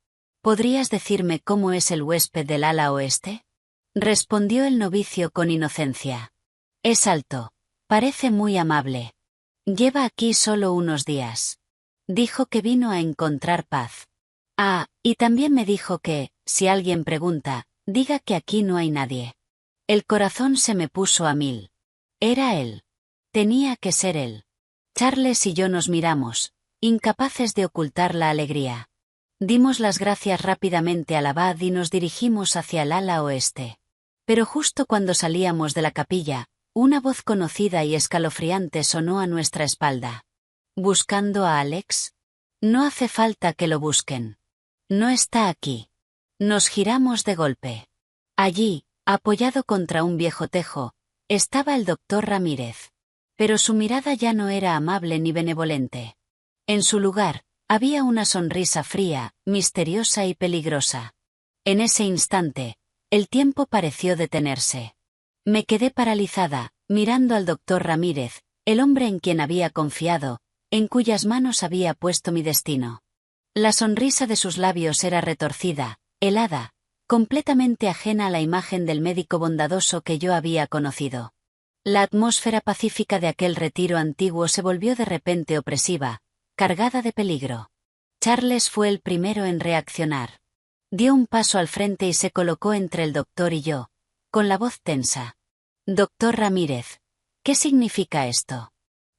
¿Podrías decirme cómo es el huésped del ala oeste? Respondió el novicio con inocencia. Es alto. Parece muy amable. Lleva aquí solo unos días. Dijo que vino a encontrar paz. Ah, y también me dijo que, si alguien pregunta, diga que aquí no hay nadie. El corazón se me puso a 1000. Era él. Tenía que ser él. Charles y yo nos miramos, incapaces de ocultar la alegría. Dimos las gracias rápidamente al abad y nos dirigimos hacia el ala oeste. Pero justo cuando salíamos de la capilla, una voz conocida y escalofriante sonó a nuestra espalda. ¿Buscando a Alex? No hace falta que lo busquen. No está aquí. Nos giramos de golpe. Allí, apoyado contra un viejo tejo, estaba el doctor Ramírez. Pero su mirada ya no era amable ni benevolente. En su lugar, había una sonrisa fría, misteriosa y peligrosa. En ese instante, el tiempo pareció detenerse. Me quedé paralizada, mirando al doctor Ramírez, el hombre en quien había confiado, en cuyas manos había puesto mi destino. La sonrisa de sus labios era retorcida, helada, completamente ajena a la imagen del médico bondadoso que yo había conocido. La atmósfera pacífica de aquel retiro antiguo se volvió de repente opresiva, cargada de peligro. Charles fue el primero en reaccionar. Dio un paso al frente y se colocó entre el doctor y yo, con la voz tensa. «Doctor Ramírez, ¿qué significa esto?»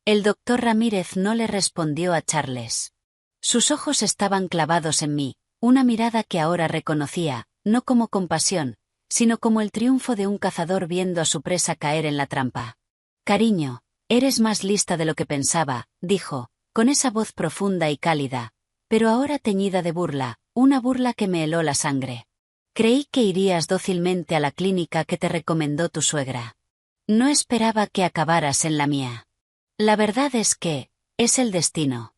El doctor Ramírez no le respondió a Charles. Sus ojos estaban clavados en mí, una mirada que ahora reconocía, no como compasión, sino como el triunfo de un cazador viendo a su presa caer en la trampa. «Cariño, eres más lista de lo que pensaba», dijo, con esa voz profunda y cálida, pero ahora teñida de burla, una burla que me heló la sangre. «Creí que irías dócilmente a la clínica que te recomendó tu suegra. No esperaba que acabaras en la mía. La verdad es que, es el destino».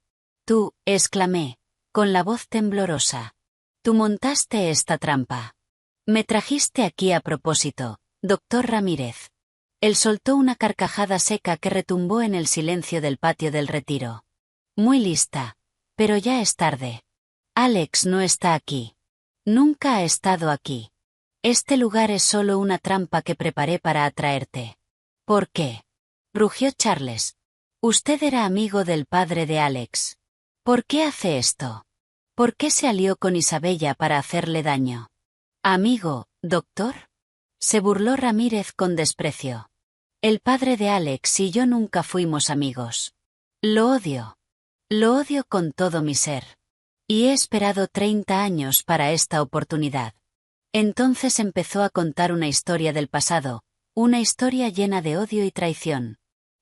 «Tú», exclamé, con la voz temblorosa. «Tú montaste esta trampa. Me trajiste aquí a propósito, doctor Ramírez». Él soltó una carcajada seca que retumbó en el silencio del patio del retiro. «Muy lista. Pero ya es tarde. Alex no está aquí. Nunca ha estado aquí. Este lugar es solo una trampa que preparé para atraerte». «¿Por qué?», rugió Charles. «Usted era amigo del padre de Alex. ¿Por qué hace esto? ¿Por qué se alió con Isabella para hacerle daño?» «¿Amigo, doctor?», se burló Ramírez con desprecio. «El padre de Alex y yo nunca fuimos amigos. Lo odio. Lo odio con todo mi ser. Y he esperado 30 años para esta oportunidad». Entonces empezó a contar una historia del pasado, una historia llena de odio y traición.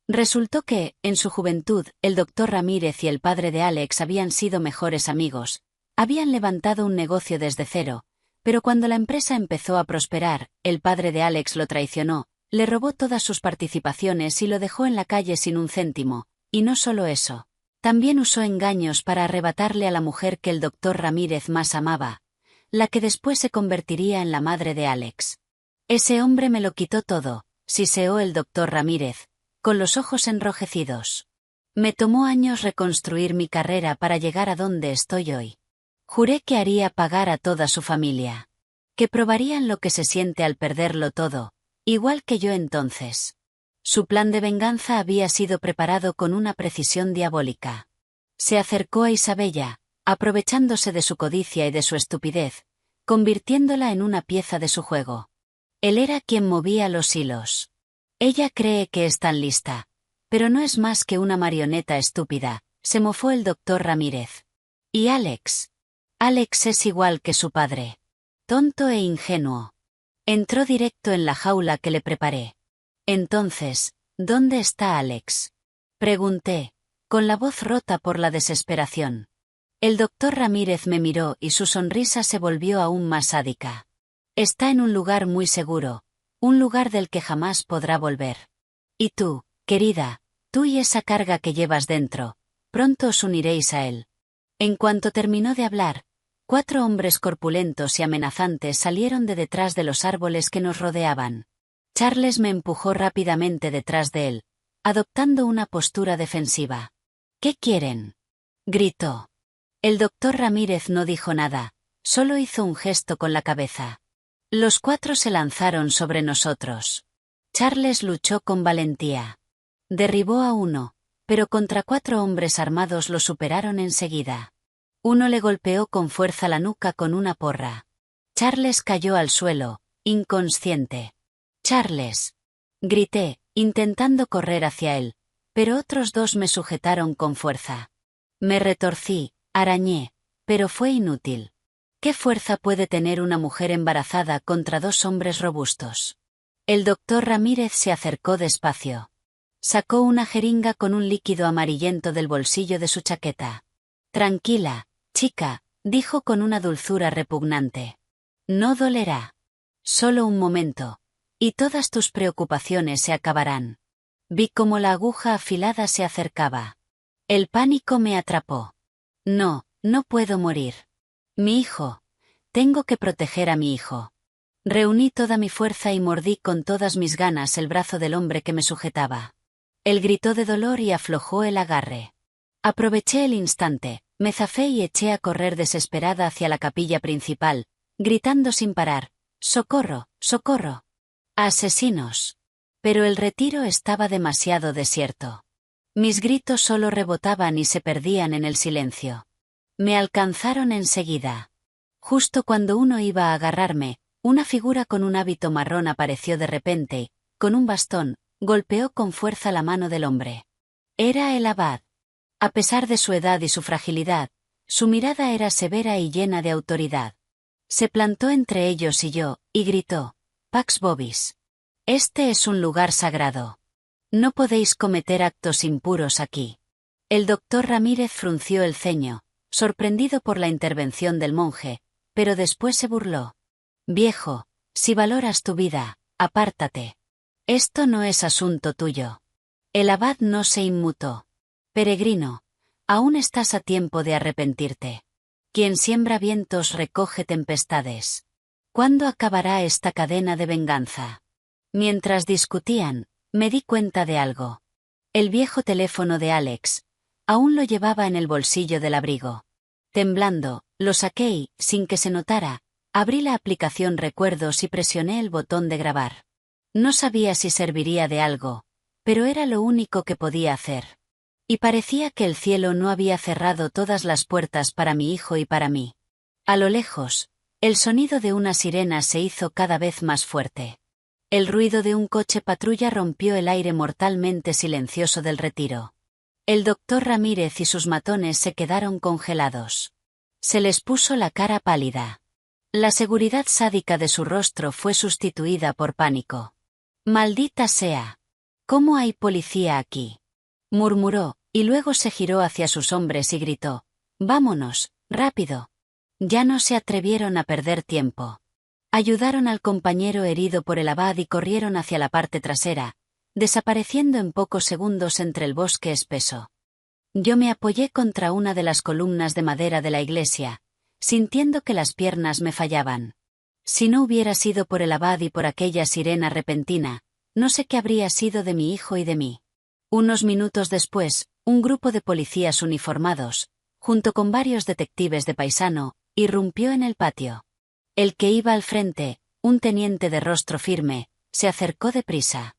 Resultó que, en su juventud, el doctor Ramírez y el padre de Alex habían sido mejores amigos, habían levantado un negocio desde cero, pero cuando la empresa empezó a prosperar, el padre de Alex lo traicionó, le robó todas sus participaciones y lo dejó en la calle sin un céntimo, y no solo eso. También usó engaños para arrebatarle a la mujer que el doctor Ramírez más amaba, la que después se convertiría en la madre de Alex. «Ese hombre me lo quitó todo», siseó el doctor Ramírez, con los ojos enrojecidos. «Me tomó años reconstruir mi carrera para llegar a donde estoy hoy. Juré que haría pagar a toda su familia. Que probarían lo que se siente al perderlo todo, igual que yo entonces». Su plan de venganza había sido preparado con una precisión diabólica. Se acercó a Isabella, aprovechándose de su codicia y de su estupidez, convirtiéndola en una pieza de su juego. Él era quien movía los hilos. «Ella cree que es tan lista, pero no es más que una marioneta estúpida», se mofó el doctor Ramírez. «¿Y Alex? Alex es igual que su padre. Tonto e ingenuo. Entró directo en la jaula que le preparé». «Entonces, ¿dónde está Alex?», pregunté, con la voz rota por la desesperación. El doctor Ramírez me miró y su sonrisa se volvió aún más sádica. «Está en un lugar muy seguro, un lugar del que jamás podrá volver. Y tú, querida, tú y esa carga que llevas dentro, pronto os uniréis a él». En cuanto terminó de hablar, 4 hombres corpulentos y amenazantes salieron de detrás de los árboles que nos rodeaban. Charles me empujó rápidamente detrás de él, adoptando una postura defensiva. «¿Qué quieren?», gritó. El doctor Ramírez no dijo nada, solo hizo un gesto con la cabeza. Los 4 se lanzaron sobre nosotros. Charles luchó con valentía. Derribó a uno, pero contra 4 hombres armados lo superaron enseguida. Uno le golpeó con fuerza la nuca con una porra. Charles cayó al suelo, inconsciente. «Charles», grité, intentando correr hacia él, pero otros 2 me sujetaron con fuerza. Me retorcí, arañé, pero fue inútil. ¿Qué fuerza puede tener una mujer embarazada contra 2 hombres robustos? El doctor Ramírez se acercó despacio. Sacó una jeringa con un líquido amarillento del bolsillo de su chaqueta. Tranquila, chica, dijo con una dulzura repugnante. No dolerá. Solo un momento, y todas tus preocupaciones se acabarán. Vi cómo la aguja afilada se acercaba. El pánico me atrapó. No, no puedo morir. Mi hijo. Tengo que proteger a mi hijo. Reuní toda mi fuerza y mordí con todas mis ganas el brazo del hombre que me sujetaba. Él gritó de dolor y aflojó el agarre. Aproveché el instante, me zafé y eché a correr desesperada hacia la capilla principal, gritando sin parar: ¡Socorro, socorro! ¡Asesinos! Pero el retiro estaba demasiado desierto. Mis gritos solo rebotaban y se perdían en el silencio. Me alcanzaron enseguida. Justo cuando uno iba a agarrarme, una figura con un hábito marrón apareció de repente y, con un bastón, golpeó con fuerza la mano del hombre. Era el abad. A pesar de su edad y su fragilidad, su mirada era severa y llena de autoridad. Se plantó entre ellos y yo, y gritó: «Pax vobis. Este es un lugar sagrado. No podéis cometer actos impuros aquí». El doctor Ramírez frunció el ceño, sorprendido por la intervención del monje, pero después se burló. «Viejo, si valoras tu vida, apártate. Esto no es asunto tuyo». El abad no se inmutó. «Peregrino, aún estás a tiempo de arrepentirte. Quien siembra vientos recoge tempestades. ¿Cuándo acabará esta cadena de venganza?». Mientras discutían, me di cuenta de algo. El viejo teléfono de Alex. Aún lo llevaba en el bolsillo del abrigo. Temblando, lo saqué y, sin que se notara, abrí la aplicación Recuerdos y presioné el botón de grabar. No sabía si serviría de algo, pero era lo único que podía hacer. Y parecía que el cielo no había cerrado todas las puertas para mi hijo y para mí. A lo lejos, el sonido de una sirena se hizo cada vez más fuerte. El ruido de un coche patrulla rompió el aire mortalmente silencioso del retiro. El doctor Ramírez y sus matones se quedaron congelados. Se les puso la cara pálida. La seguridad sádica de su rostro fue sustituida por pánico. «Maldita sea. ¿Cómo hay policía aquí?», murmuró, y luego se giró hacia sus hombres y gritó: «Vámonos, rápido». Ya no se atrevieron a perder tiempo. Ayudaron al compañero herido por el abad y corrieron hacia la parte trasera, desapareciendo en pocos segundos entre el bosque espeso. Yo me apoyé contra una de las columnas de madera de la iglesia, sintiendo que las piernas me fallaban. Si no hubiera sido por el abad y por aquella sirena repentina, no sé qué habría sido de mi hijo y de mí. Unos minutos después, un grupo de policías uniformados, junto con varios detectives de paisano, irrumpió en el patio. El que iba al frente, un teniente de rostro firme, se acercó deprisa.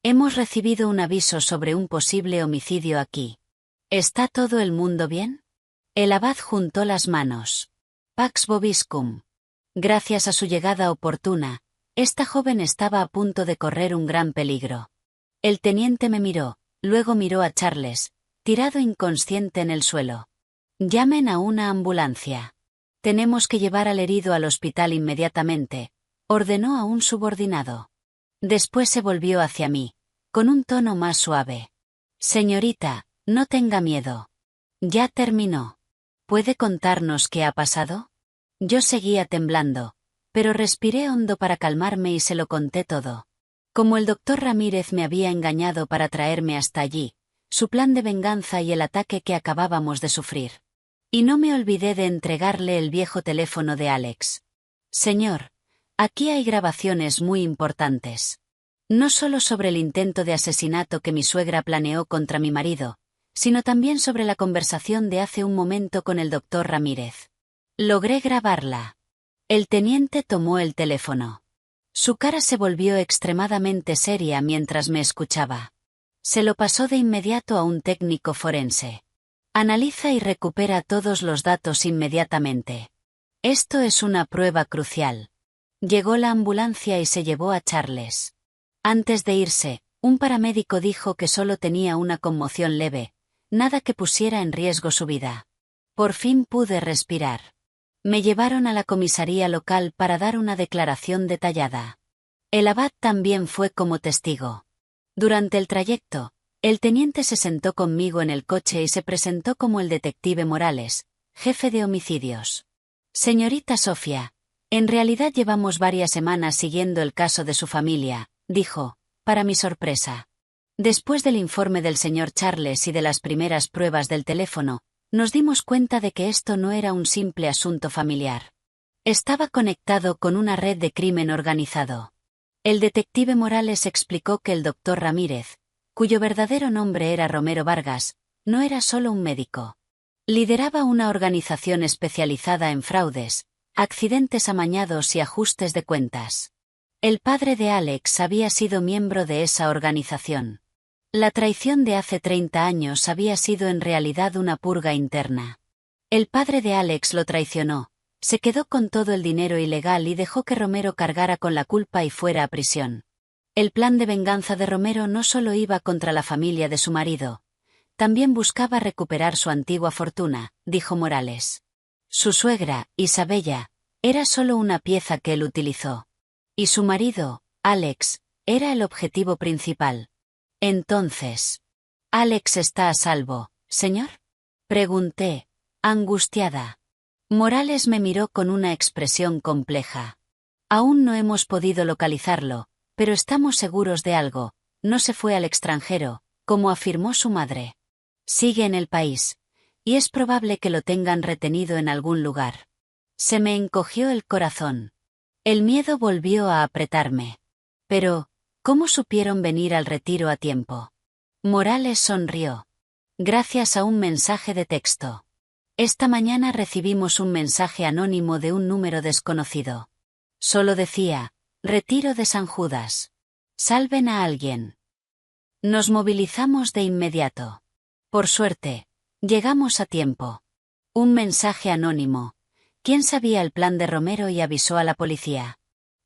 «Hemos recibido un aviso sobre un posible homicidio aquí. ¿Está todo el mundo bien?». El abad juntó las manos. «Pax vobiscum». Gracias a su llegada oportuna, esta joven estaba a punto de correr un gran peligro. El teniente me miró, luego miró a Charles, tirado inconsciente en el suelo. «Llamen a una ambulancia. Tenemos que llevar al herido al hospital inmediatamente», ordenó a un subordinado. Después se volvió hacia mí, con un tono más suave. «Señorita, no tenga miedo. Ya terminó. ¿Puede contarnos qué ha pasado?». Yo seguía temblando, pero respiré hondo para calmarme y se lo conté todo. Como el doctor Ramírez me había engañado para traerme hasta allí, su plan de venganza y el ataque que acabábamos de sufrir. Y no me olvidé de entregarle el viejo teléfono de Alex. «Señor, aquí hay grabaciones muy importantes. No solo sobre el intento de asesinato que mi suegra planeó contra mi marido, sino también sobre la conversación de hace un momento con el doctor Ramírez. Logré grabarla». El teniente tomó el teléfono. Su cara se volvió extremadamente seria mientras me escuchaba. Se lo pasó de inmediato a un técnico forense. «Analiza y recupera todos los datos inmediatamente. Esto es una prueba crucial». Llegó la ambulancia y se llevó a Charles. Antes de irse, un paramédico dijo que solo tenía una conmoción leve, nada que pusiera en riesgo su vida. Por fin pude respirar. Me llevaron a la comisaría local para dar una declaración detallada. El abad también fue como testigo. Durante el trayecto, el teniente se sentó conmigo en el coche y se presentó como el detective Morales, jefe de homicidios. Señorita Sofía, en realidad llevamos varias semanas siguiendo el caso de su familia, dijo, para mi sorpresa. Después del informe del señor Charles y de las primeras pruebas del teléfono, nos dimos cuenta de que esto no era un simple asunto familiar. Estaba conectado con una red de crimen organizado. El detective Morales explicó que el doctor Ramírez, cuyo verdadero nombre era Romero Vargas, no era solo un médico. Lideraba una organización especializada en fraudes, accidentes amañados y ajustes de cuentas. El padre de Alex había sido miembro de esa organización. La traición de hace 30 años había sido en realidad una purga interna. El padre de Alex lo traicionó, se quedó con todo el dinero ilegal y dejó que Romero cargara con la culpa y fuera a prisión. El plan de venganza de Romero no solo iba contra la familia de su marido, también buscaba recuperar su antigua fortuna, dijo Morales. Su suegra, Isabella, era solo una pieza que él utilizó. Y su marido, Alex, era el objetivo principal. Entonces, ¿Alex está a salvo, señor? Pregunté, angustiada. Morales me miró con una expresión compleja. Aún no hemos podido localizarlo, pero estamos seguros de algo, no se fue al extranjero, como afirmó su madre. Sigue en el país, y es probable que lo tengan retenido en algún lugar. Se me encogió el corazón. El miedo volvió a apretarme. Pero, ¿cómo supieron venir al retiro a tiempo? Morales sonrió. Gracias a un mensaje de texto. Esta mañana recibimos un mensaje anónimo de un número desconocido. Solo decía, Retiro de San Judas. Salven a alguien. Nos movilizamos de inmediato. Por suerte, llegamos a tiempo. Un mensaje anónimo. ¿Quién sabía el plan de Romero y avisó a la policía?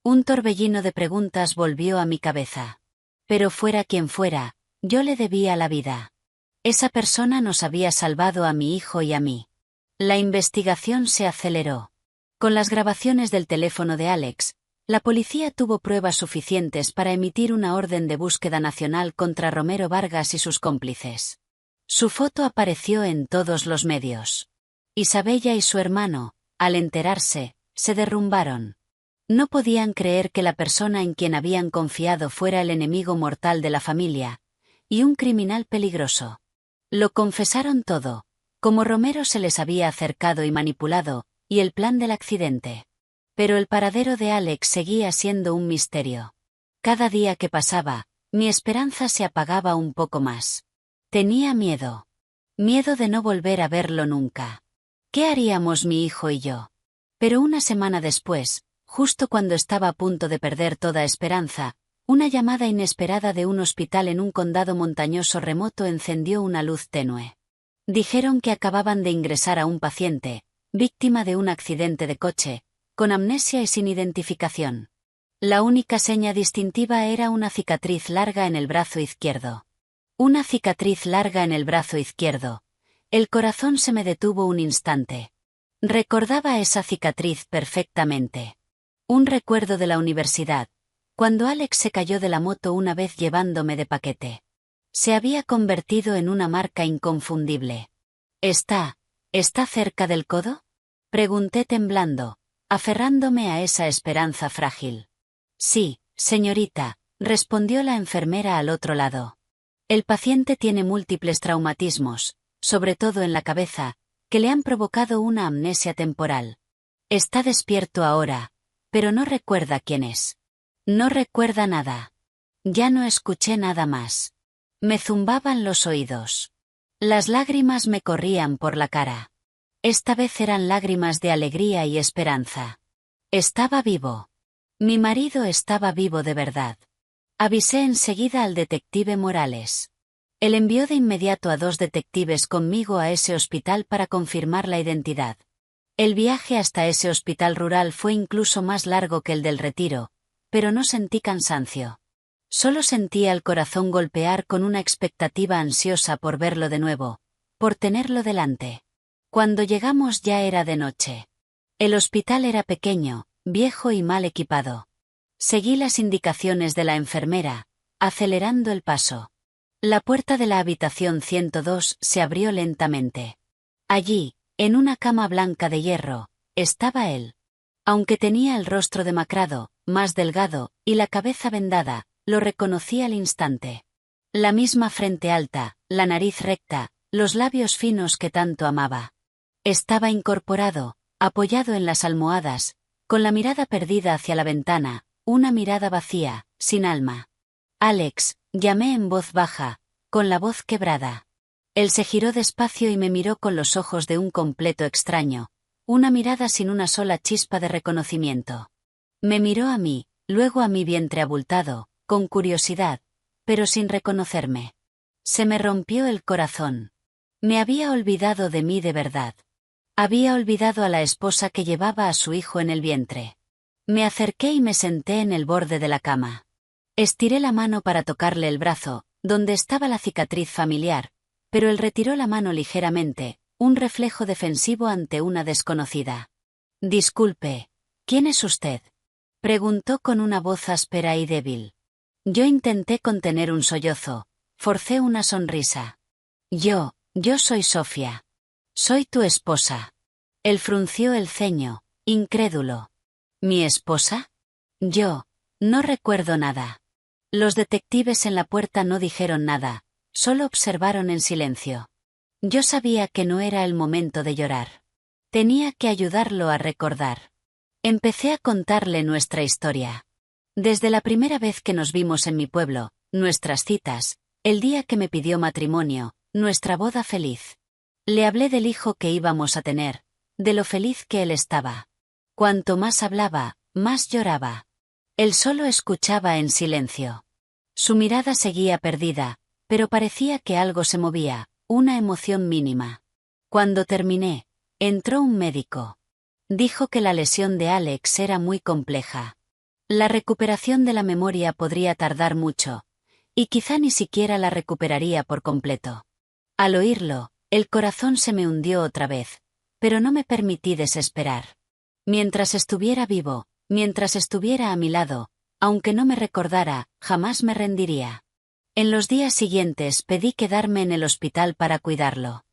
Un torbellino de preguntas volvió a mi cabeza. Pero fuera quien fuera, yo le debía la vida. Esa persona nos había salvado a mi hijo y a mí. La investigación se aceleró. Con las grabaciones del teléfono de Alex, la policía tuvo pruebas suficientes para emitir una orden de búsqueda nacional contra Romero Vargas y sus cómplices. Su foto apareció en todos los medios. Isabella y su hermano, al enterarse, se derrumbaron. No podían creer que la persona en quien habían confiado fuera el enemigo mortal de la familia, y un criminal peligroso. Lo confesaron todo, como Romero se les había acercado y manipulado, y el plan del accidente. Pero el paradero de Alex seguía siendo un misterio. Cada día que pasaba, mi esperanza se apagaba un poco más. Tenía miedo. Miedo de no volver a verlo nunca. ¿Qué haríamos mi hijo y yo? Pero una semana después, justo cuando estaba a punto de perder toda esperanza, una llamada inesperada de un hospital en un condado montañoso remoto encendió una luz tenue. Dijeron que acababan de ingresar a un paciente, víctima de un accidente de coche, con amnesia y sin identificación. La única seña distintiva era una cicatriz larga en el brazo izquierdo. Una cicatriz larga en el brazo izquierdo. El corazón se me detuvo un instante. Recordaba esa cicatriz perfectamente. Un recuerdo de la universidad, cuando Alex se cayó de la moto una vez llevándome de paquete. Se había convertido en una marca inconfundible. ¿Está cerca del codo? Pregunté temblando, aferrándome a esa esperanza frágil. Sí, señorita, respondió la enfermera al otro lado. El paciente tiene múltiples traumatismos, sobre todo en la cabeza, que le han provocado una amnesia temporal. Está despierto ahora, pero no recuerda quién es. No recuerda nada. Ya no escuché nada más. Me zumbaban los oídos. Las lágrimas me corrían por la cara. Esta vez eran lágrimas de alegría y esperanza. Estaba vivo. Mi marido estaba vivo de verdad. Avisé enseguida al detective Morales. Él envió de inmediato a 2 detectives conmigo a ese hospital para confirmar la identidad. El viaje hasta ese hospital rural fue incluso más largo que el del retiro, pero no sentí cansancio. Solo sentía el corazón golpear con una expectativa ansiosa por verlo de nuevo, por tenerlo delante. Cuando llegamos ya era de noche. El hospital era pequeño, viejo y mal equipado. Seguí las indicaciones de la enfermera, acelerando el paso. La puerta de la habitación 102 se abrió lentamente. Allí, en una cama blanca de hierro, estaba él. Aunque tenía el rostro demacrado, más delgado, y la cabeza vendada, lo reconocí al instante. La misma frente alta, la nariz recta, los labios finos que tanto amaba. Estaba incorporado, apoyado en las almohadas, con la mirada perdida hacia la ventana, una mirada vacía, sin alma. «Alex», llamé en voz baja, con la voz quebrada. Él se giró despacio y me miró con los ojos de un completo extraño, una mirada sin una sola chispa de reconocimiento. Me miró a mí, luego a mi vientre abultado, con curiosidad, pero sin reconocerme. Se me rompió el corazón. Me había olvidado de mí de verdad. Había olvidado a la esposa que llevaba a su hijo en el vientre. Me acerqué y me senté en el borde de la cama. Estiré la mano para tocarle el brazo, donde estaba la cicatriz familiar, pero él retiró la mano ligeramente, un reflejo defensivo ante una desconocida. «Disculpe, ¿quién es usted?», preguntó con una voz áspera y débil. Yo intenté contener un sollozo, forcé una sonrisa. Yo soy Sofía. Soy tu esposa». Él frunció el ceño, incrédulo. ¿Mi esposa? No recuerdo nada. Los detectives en la puerta no dijeron nada, solo observaron en silencio. Yo sabía que no era el momento de llorar. Tenía que ayudarlo a recordar. Empecé a contarle nuestra historia. Desde la primera vez que nos vimos en mi pueblo, nuestras citas, el día que me pidió matrimonio, nuestra boda feliz. Le hablé del hijo que íbamos a tener, de lo feliz que él estaba. Cuanto más hablaba, más lloraba. Él solo escuchaba en silencio. Su mirada seguía perdida, pero parecía que algo se movía, una emoción mínima. Cuando terminé, entró un médico. Dijo que la lesión de Alex era muy compleja. La recuperación de la memoria podría tardar mucho, y quizá ni siquiera la recuperaría por completo. Al oírlo, el corazón se me hundió otra vez, pero no me permití desesperar. Mientras estuviera vivo, mientras estuviera a mi lado, aunque no me recordara, jamás me rendiría. En los días siguientes pedí quedarme en el hospital para cuidarlo.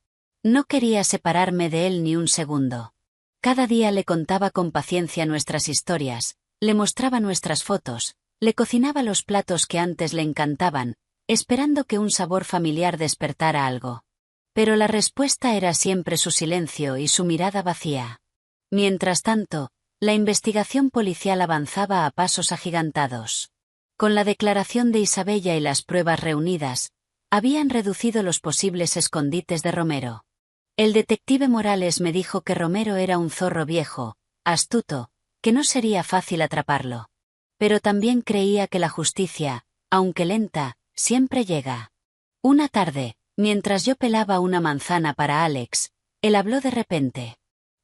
No quería separarme de él ni un segundo. Cada día le contaba con paciencia nuestras historias, le mostraba nuestras fotos, le cocinaba los platos que antes le encantaban, esperando que un sabor familiar despertara algo. Pero la respuesta era siempre su silencio y su mirada vacía. Mientras tanto, la investigación policial avanzaba a pasos agigantados. Con la declaración de Isabella y las pruebas reunidas, habían reducido los posibles escondites de Romero. El detective Morales me dijo que Romero era un zorro viejo, astuto, que no sería fácil atraparlo. Pero también creía que la justicia, aunque lenta, siempre llega. Una tarde, mientras yo pelaba una manzana para Alex, él habló de repente.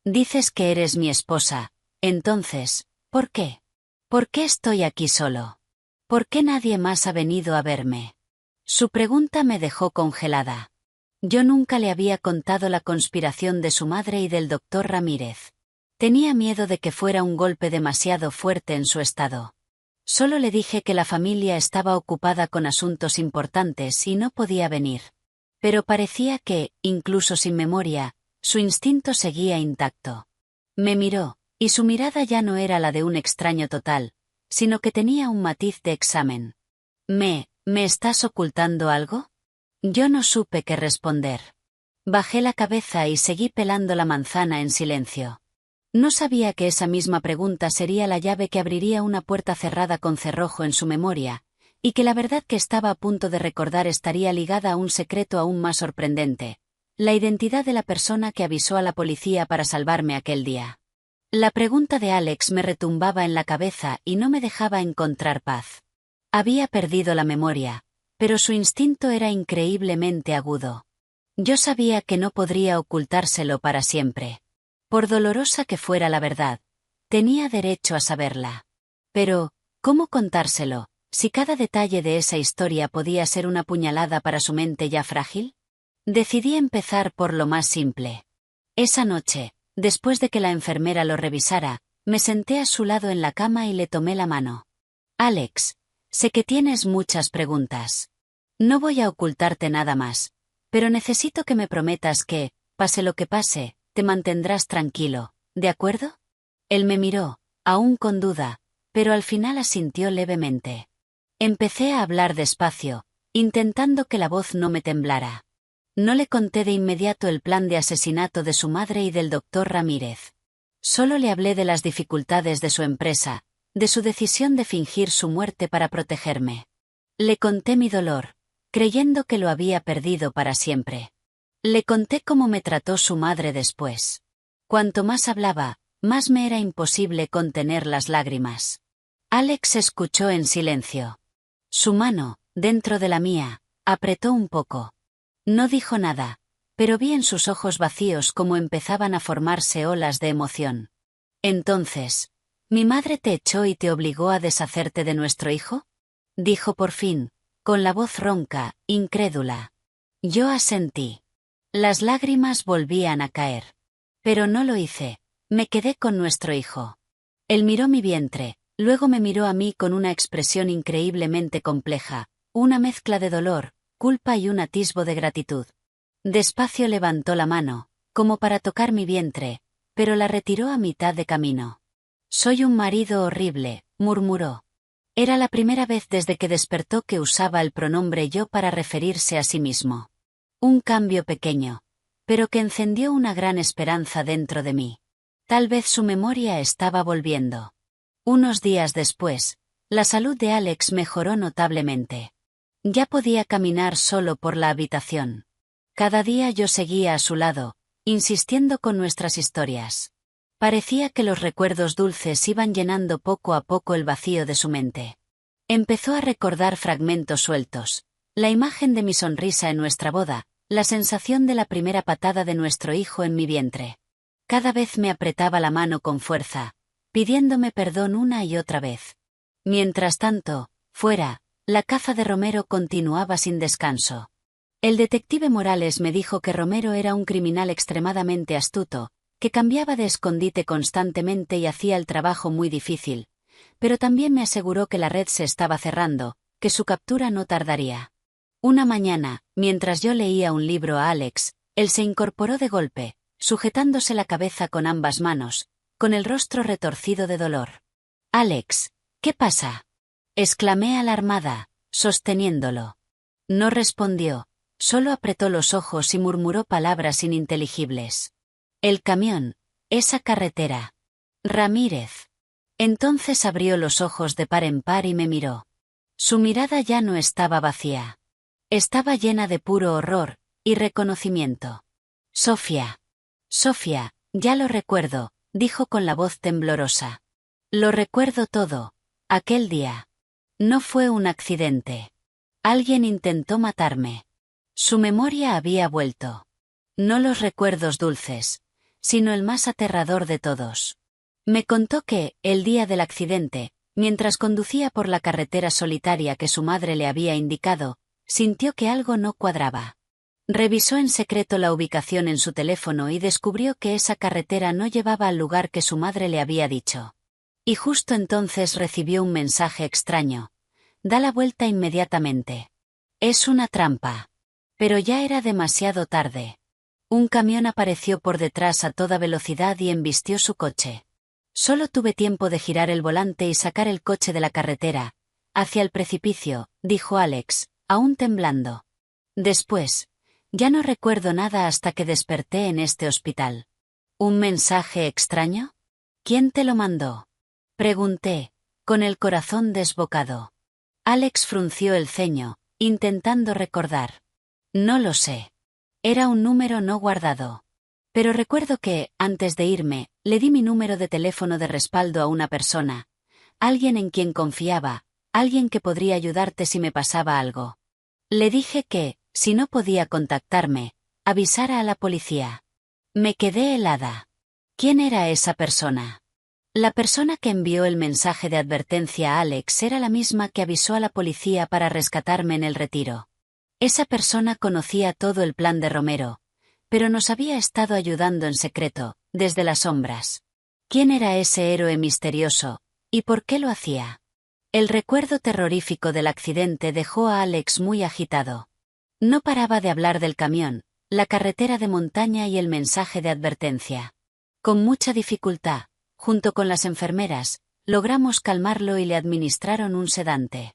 «Dices que eres mi esposa, entonces, ¿por qué? ¿Por qué estoy aquí solo? ¿Por qué nadie más ha venido a verme?» Su pregunta me dejó congelada. Yo nunca le había contado la conspiración de su madre y del doctor Ramírez. Tenía miedo de que fuera un golpe demasiado fuerte en su estado. Solo le dije que la familia estaba ocupada con asuntos importantes y no podía venir. Pero parecía que, incluso sin memoria, su instinto seguía intacto. Me miró, y su mirada ya no era la de un extraño total, sino que tenía un matiz de examen. ¿Me estás ocultando algo? Yo no supe qué responder. Bajé la cabeza y seguí pelando la manzana en silencio. No sabía que esa misma pregunta sería la llave que abriría una puerta cerrada con cerrojo en su memoria, y que la verdad que estaba a punto de recordar estaría ligada a un secreto aún más sorprendente: la identidad de la persona que avisó a la policía para salvarme aquel día. La pregunta de Alex me retumbaba en la cabeza y no me dejaba encontrar paz. Había perdido la memoria, pero su instinto era increíblemente agudo. Yo sabía que no podría ocultárselo para siempre. Por dolorosa que fuera la verdad, tenía derecho a saberla. Pero, ¿cómo contárselo, si cada detalle de esa historia podía ser una puñalada para su mente ya frágil? Decidí empezar por lo más simple. Esa noche, Después de que la enfermera lo revisara, me senté a su lado en la cama y le tomé la mano. Alex, sé que tienes muchas preguntas. No voy a ocultarte nada más, pero necesito que me prometas que, pase lo que pase, te mantendrás tranquilo, ¿de acuerdo? Él me miró, aún con duda, pero al final asintió levemente. Empecé a hablar despacio, intentando que la voz no me temblara. No le conté de inmediato el plan de asesinato de su madre y del doctor Ramírez. Solo le hablé de las dificultades de su empresa, de su decisión de fingir su muerte para protegerme. Le conté mi dolor, creyendo que lo había perdido para siempre. Le conté cómo me trató su madre después. Cuanto más hablaba, más me era imposible contener las lágrimas. Alex escuchó en silencio. Su mano, dentro de la mía, apretó un poco. No dijo nada, pero vi en sus ojos vacíos cómo empezaban a formarse olas de emoción. Entonces, ¿mi madre te echó y te obligó a deshacerte de nuestro hijo? Dijo por fin, con la voz ronca, incrédula. Yo asentí. Las lágrimas volvían a caer. Pero no lo hice, me quedé con nuestro hijo. Él miró mi vientre, luego me miró a mí con una expresión increíblemente compleja, una mezcla de dolor, culpa y un atisbo de gratitud. Despacio levantó la mano, como para tocar mi vientre, pero la retiró a mitad de camino. Soy un marido horrible, murmuró. Era la primera vez desde que despertó que usaba el pronombre yo para referirse a sí mismo. Un cambio pequeño, pero que encendió una gran esperanza dentro de mí. Tal vez su memoria estaba volviendo. Unos días después, la salud de Alex mejoró notablemente. Ya podía caminar solo por la habitación. Cada día yo seguía a su lado, insistiendo con nuestras historias. Parecía que los recuerdos dulces iban llenando poco a poco el vacío de su mente. Empezó a recordar fragmentos sueltos, la imagen de mi sonrisa en nuestra boda, la sensación de la primera patada de nuestro hijo en mi vientre. Cada vez me apretaba la mano con fuerza, pidiéndome perdón una y otra vez. Mientras tanto, fuera, la caza de Romero continuaba sin descanso. El detective Morales me dijo que Romero era un criminal extremadamente astuto, que cambiaba de escondite constantemente y hacía el trabajo muy difícil, pero también me aseguró que la red se estaba cerrando, que su captura no tardaría. Una mañana, mientras yo leía un libro a Alex, él se incorporó de golpe, sujetándose la cabeza con ambas manos, con el rostro retorcido de dolor. «Alex, ¿qué pasa?», exclamé alarmada, sosteniéndolo. No respondió, solo apretó los ojos y murmuró palabras ininteligibles. «El camión, esa carretera. Ramírez». Entonces abrió los ojos de par en par y me miró. Su mirada ya no estaba vacía. Estaba llena de puro horror y reconocimiento. «Sofía. Sofía, ya lo recuerdo», dijo con la voz temblorosa. «Lo recuerdo todo. Aquel día. No fue un accidente. Alguien intentó matarme». Su memoria había vuelto. No los recuerdos dulces, sino el más aterrador de todos. Me contó que, el día del accidente, mientras conducía por la carretera solitaria que su madre le había indicado, sintió que algo no cuadraba. Revisó en secreto la ubicación en su teléfono y descubrió que esa carretera no llevaba al lugar que su madre le había dicho. Y justo entonces recibió un mensaje extraño. «Da la vuelta inmediatamente. Es una trampa». Pero ya era demasiado tarde. Un camión apareció por detrás a toda velocidad y embistió su coche. Solo tuve tiempo de girar el volante y sacar el coche de la carretera. «Hacia el precipicio», dijo Alex, aún temblando. Después, ya no recuerdo nada hasta que desperté en este hospital. ¿Un mensaje extraño? ¿Quién te lo mandó?, pregunté, con el corazón desbocado. Alex frunció el ceño, intentando recordar. «No lo sé. Era un número no guardado. Pero recuerdo que, antes de irme, le di mi número de teléfono de respaldo a una persona. Alguien en quien confiaba, alguien que podría ayudarte si me pasaba algo. Le dije que, si no podía contactarme, avisara a la policía». Me quedé helada. ¿Quién era esa persona? La persona que envió el mensaje de advertencia a Alex era la misma que avisó a la policía para rescatarme en el retiro. Esa persona conocía todo el plan de Romero, pero nos había estado ayudando en secreto, desde las sombras. ¿Quién era ese héroe misterioso, y por qué lo hacía? El recuerdo terrorífico del accidente dejó a Alex muy agitado. No paraba de hablar del camión, la carretera de montaña y el mensaje de advertencia. Con mucha dificultad, junto con las enfermeras, logramos calmarlo y le administraron un sedante.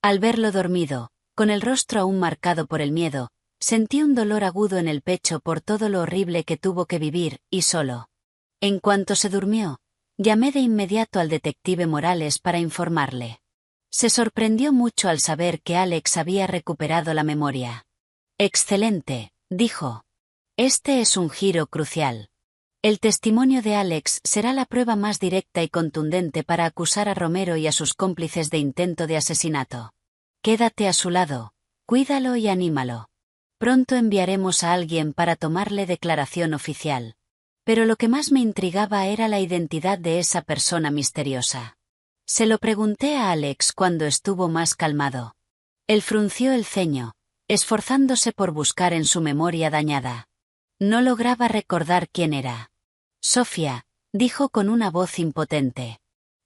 Al verlo dormido, con el rostro aún marcado por el miedo, sentí un dolor agudo en el pecho por todo lo horrible que tuvo que vivir, y solo. En cuanto se durmió, llamé de inmediato al detective Morales para informarle. Se sorprendió mucho al saber que Alex había recuperado la memoria. «Excelente», dijo. «Este es un giro crucial. El testimonio de Alex será la prueba más directa y contundente para acusar a Romero y a sus cómplices de intento de asesinato. Quédate a su lado, cuídalo y anímalo. Pronto enviaremos a alguien para tomarle declaración oficial». Pero lo que más me intrigaba era la identidad de esa persona misteriosa. Se lo pregunté a Alex cuando estuvo más calmado. Él frunció el ceño, esforzándose por buscar en su memoria dañada. No lograba recordar quién era. «Sofía», dijo con una voz impotente.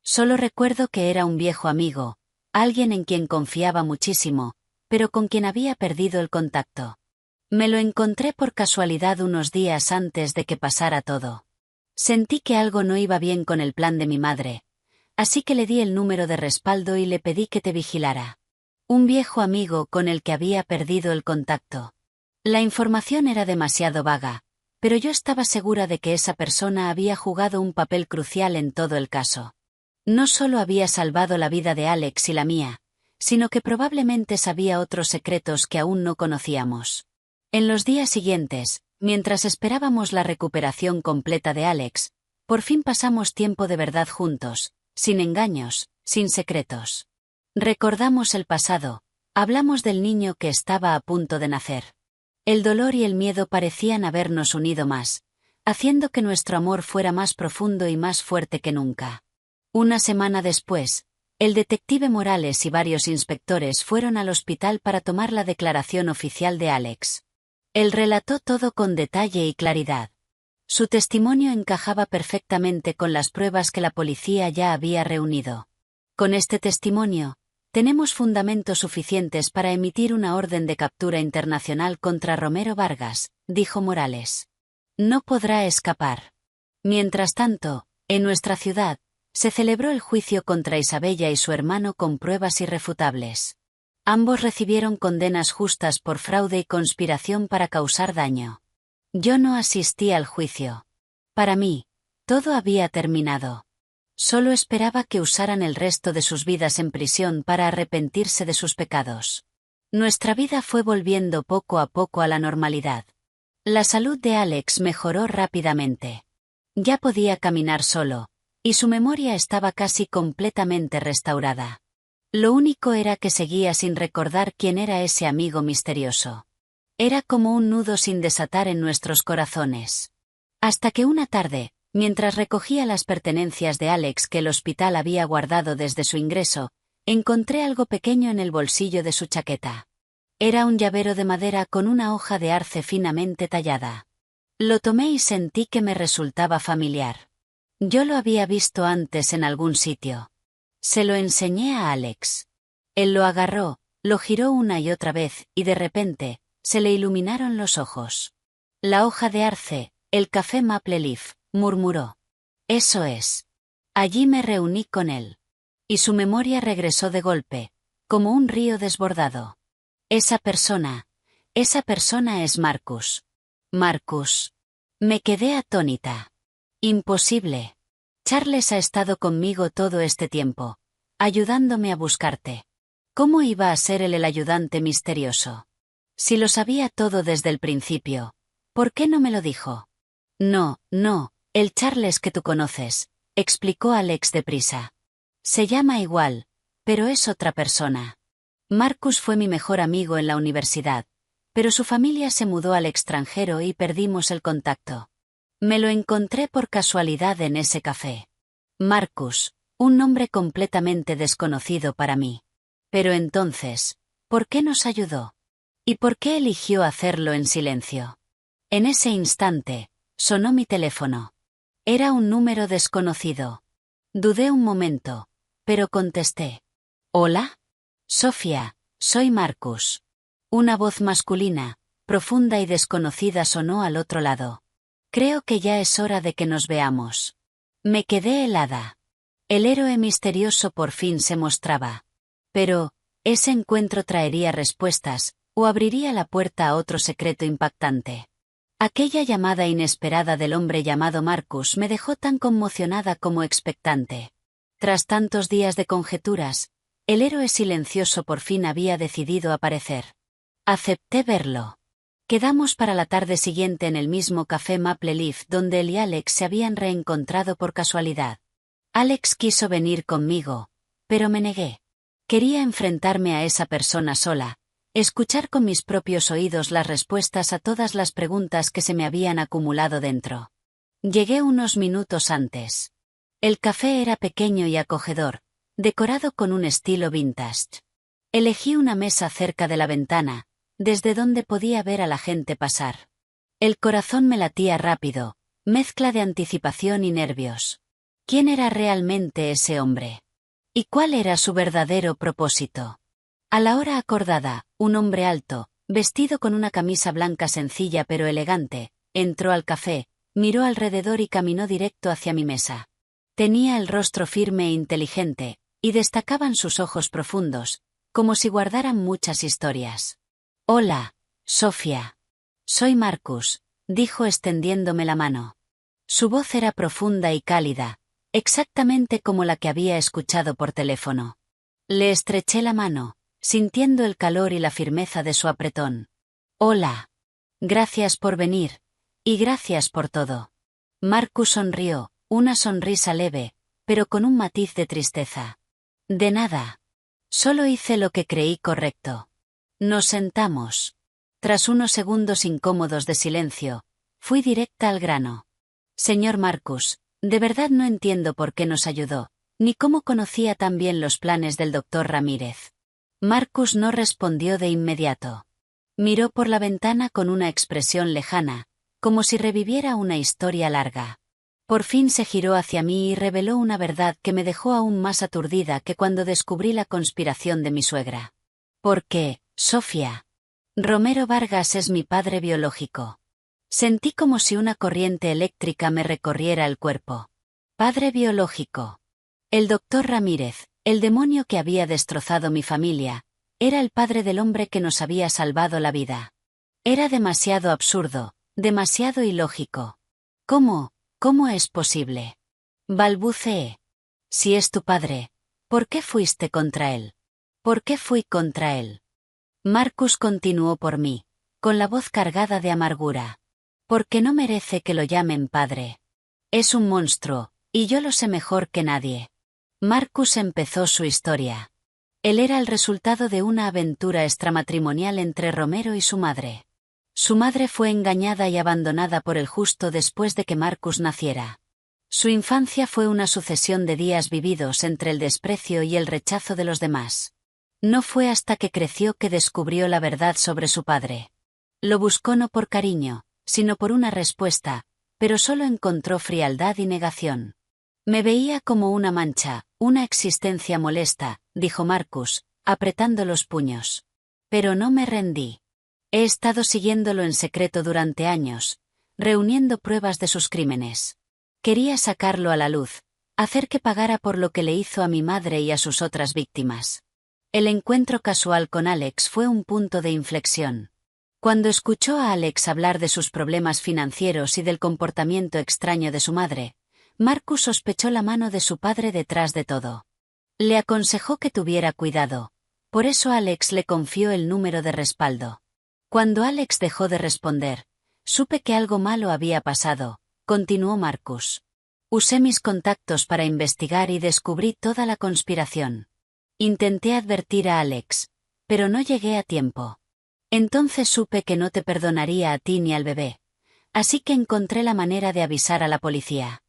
«Solo recuerdo que era un viejo amigo, alguien en quien confiaba muchísimo, pero con quien había perdido el contacto. Me lo encontré por casualidad unos días antes de que pasara todo. Sentí que algo no iba bien con el plan de mi madre, así que le di el número de respaldo y le pedí que te vigilara. Un viejo amigo con el que había perdido el contacto». La información era demasiado vaga, pero yo estaba segura de que esa persona había jugado un papel crucial en todo el caso. No solo había salvado la vida de Alex y la mía, sino que probablemente sabía otros secretos que aún no conocíamos. En los días siguientes, mientras esperábamos la recuperación completa de Alex, por fin pasamos tiempo de verdad juntos, sin engaños, sin secretos. Recordamos el pasado, hablamos del niño que estaba a punto de nacer. El dolor y el miedo parecían habernos unido más, haciendo que nuestro amor fuera más profundo y más fuerte que nunca. Una semana después, el detective Morales y varios inspectores fueron al hospital para tomar la declaración oficial de Alex. Él relató todo con detalle y claridad. Su testimonio encajaba perfectamente con las pruebas que la policía ya había reunido. Con este testimonio, tenemos fundamentos suficientes para emitir una orden de captura internacional contra Romero Vargas, dijo Morales. No podrá escapar. Mientras tanto, en nuestra ciudad, se celebró el juicio contra Isabella y su hermano con pruebas irrefutables. Ambos recibieron condenas justas por fraude y conspiración para causar daño. Yo no asistí al juicio. Para mí, todo había terminado. Solo esperaba que usaran el resto de sus vidas en prisión para arrepentirse de sus pecados. Nuestra vida fue volviendo poco a poco a la normalidad. La salud de Alex mejoró rápidamente. Ya podía caminar solo, y su memoria estaba casi completamente restaurada. Lo único era que seguía sin recordar quién era ese amigo misterioso. Era como un nudo sin desatar en nuestros corazones. Hasta que una tarde, mientras recogía las pertenencias de Alex que el hospital había guardado desde su ingreso, encontré algo pequeño en el bolsillo de su chaqueta. Era un llavero de madera con una hoja de arce finamente tallada. Lo tomé y sentí que me resultaba familiar. Yo lo había visto antes en algún sitio. Se lo enseñé a Alex. Él lo agarró, lo giró una y otra vez, y de repente, se le iluminaron los ojos. «La hoja de arce, el café Maple Leaf», murmuró. «Eso es». Allí me reuní con él. Y su memoria regresó de golpe, como un río desbordado. Esa persona es Marcus. Marcus. Me quedé atónita. Imposible. Charles ha estado conmigo todo este tiempo, ayudándome a buscarte. ¿Cómo iba a ser él el ayudante misterioso? Si lo sabía todo desde el principio, ¿por qué no me lo dijo? No, el Charles que tú conoces, explicó Alex deprisa. Se llama igual, pero es otra persona. Marcus fue mi mejor amigo en la universidad, pero su familia se mudó al extranjero y perdimos el contacto. Me lo encontré por casualidad en ese café. Marcus, un nombre completamente desconocido para mí. Pero entonces, ¿por qué nos ayudó? ¿Y por qué eligió hacerlo en silencio? En ese instante, sonó mi teléfono. Era un número desconocido. Dudé un momento, pero contesté. ¿Hola? Sofía, soy Marcus. Una voz masculina, profunda y desconocida sonó al otro lado. Creo que ya es hora de que nos veamos. Me quedé helada. El héroe misterioso por fin se mostraba. Pero, ese encuentro traería respuestas, o abriría la puerta a otro secreto impactante. Aquella llamada inesperada del hombre llamado Marcus me dejó tan conmocionada como expectante. Tras tantos días de conjeturas, el héroe silencioso por fin había decidido aparecer. Acepté verlo. Quedamos para la tarde siguiente en el mismo café Maple Leaf donde él y Alex se habían reencontrado por casualidad. Alex quiso venir conmigo, pero me negué. Quería enfrentarme a esa persona sola, escuchar con mis propios oídos las respuestas a todas las preguntas que se me habían acumulado dentro. Llegué unos minutos antes. El café era pequeño y acogedor, decorado con un estilo vintage. Elegí una mesa cerca de la ventana, desde donde podía ver a la gente pasar. El corazón me latía rápido, mezcla de anticipación y nervios. ¿Quién era realmente ese hombre? ¿Y cuál era su verdadero propósito? A la hora acordada, un hombre alto, vestido con una camisa blanca sencilla pero elegante, entró al café, miró alrededor y caminó directo hacia mi mesa. Tenía el rostro firme e inteligente, y destacaban sus ojos profundos, como si guardaran muchas historias. «Hola, Sofía. Soy Marcus», dijo extendiéndome la mano. Su voz era profunda y cálida, exactamente como la que había escuchado por teléfono. Le estreché la mano, sintiendo el calor y la firmeza de su apretón. «Hola. Gracias por venir, y gracias por todo». Marcus sonrió, una sonrisa leve, pero con un matiz de tristeza. «De nada. Solo hice lo que creí correcto». Nos sentamos. Tras unos segundos incómodos de silencio, fui directa al grano. «Señor Marcus, de verdad no entiendo por qué nos ayudó, ni cómo conocía tan bien los planes del doctor Ramírez». Marcus no respondió de inmediato. Miró por la ventana con una expresión lejana, como si reviviera una historia larga. Por fin se giró hacia mí y reveló una verdad que me dejó aún más aturdida que cuando descubrí la conspiración de mi suegra. «¿Por qué, Sofía? Romero Vargas es mi padre biológico». Sentí como si una corriente eléctrica me recorriera el cuerpo. Padre biológico. El doctor Ramírez, el demonio que había destrozado mi familia, era el padre del hombre que nos había salvado la vida. Era demasiado absurdo, demasiado ilógico. ¿Cómo es posible? Balbuceé. Si es tu padre, ¿por qué fuiste contra él? ¿Por qué fui contra él? Marcus continuó por mí, con la voz cargada de amargura. Porque no merece que lo llamen padre. Es un monstruo, y yo lo sé mejor que nadie. Marcus empezó su historia. Él era el resultado de una aventura extramatrimonial entre Romero y su madre. Su madre fue engañada y abandonada por el justo después de que Marcus naciera. Su infancia fue una sucesión de días vividos entre el desprecio y el rechazo de los demás. No fue hasta que creció que descubrió la verdad sobre su padre. Lo buscó no por cariño, sino por una respuesta, pero solo encontró frialdad y negación. Me veía como una mancha, una existencia molesta, dijo Marcus, apretando los puños. Pero no me rendí. He estado siguiéndolo en secreto durante años, reuniendo pruebas de sus crímenes. Quería sacarlo a la luz, hacer que pagara por lo que le hizo a mi madre y a sus otras víctimas. El encuentro casual con Alex fue un punto de inflexión. Cuando escuchó a Alex hablar de sus problemas financieros y del comportamiento extraño de su madre, Marcus sospechó la mano de su padre detrás de todo. Le aconsejó que tuviera cuidado. Por eso Alex le confió el número de respaldo. Cuando Alex dejó de responder, supe que algo malo había pasado, continuó Marcus. Usé mis contactos para investigar y descubrí toda la conspiración. Intenté advertir a Alex, pero no llegué a tiempo. Entonces supe que no te perdonaría a ti ni al bebé. Así que encontré la manera de avisar a la policía.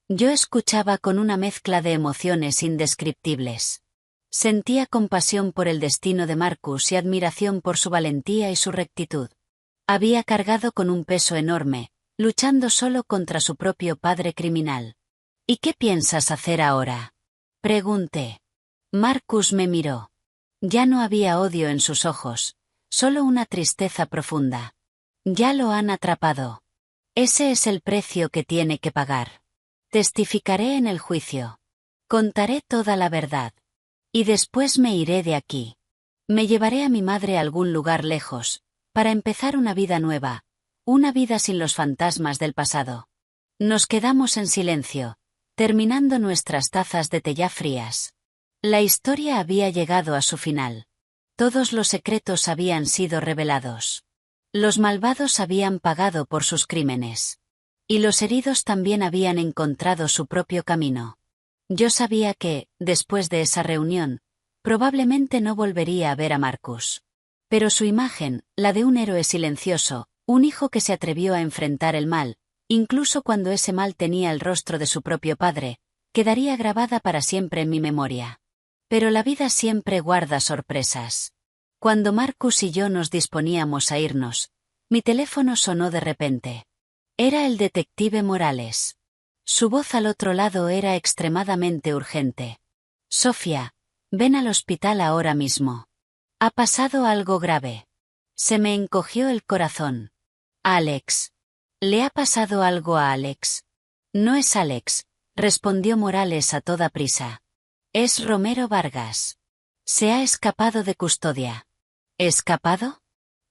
Yo escuchaba con una mezcla de emociones indescriptibles. Sentía compasión por el destino de Marcus y admiración por su valentía y su rectitud. Había cargado con un peso enorme, luchando solo contra su propio padre criminal. ¿Y qué piensas hacer ahora? Pregunté. Marcus me miró. Ya no había odio en sus ojos, solo una tristeza profunda. Ya lo han atrapado. Ese es el precio que tiene que pagar. Testificaré en el juicio. Contaré toda la verdad. Y después me iré de aquí. Me llevaré a mi madre a algún lugar lejos, para empezar una vida nueva, una vida sin los fantasmas del pasado. Nos quedamos en silencio, terminando nuestras tazas de té ya frías. La historia había llegado a su final. Todos los secretos habían sido revelados. Los malvados habían pagado por sus crímenes. Y los heridos también habían encontrado su propio camino. Yo sabía que, después de esa reunión, probablemente no volvería a ver a Marcus. Pero su imagen, la de un héroe silencioso, un hijo que se atrevió a enfrentar el mal, incluso cuando ese mal tenía el rostro de su propio padre, quedaría grabada para siempre en mi memoria. Pero la vida siempre guarda sorpresas. Cuando Marcus y yo nos disponíamos a irnos, mi teléfono sonó de repente. Era el detective Morales. Su voz al otro lado era extremadamente urgente. Sofía, ven al hospital ahora mismo. Ha pasado algo grave. Se me encogió el corazón. Alex. ¿Le ha pasado algo a Alex? No es Alex, respondió Morales a toda prisa. Es Romero Vargas. Se ha escapado de custodia. ¿Escapado?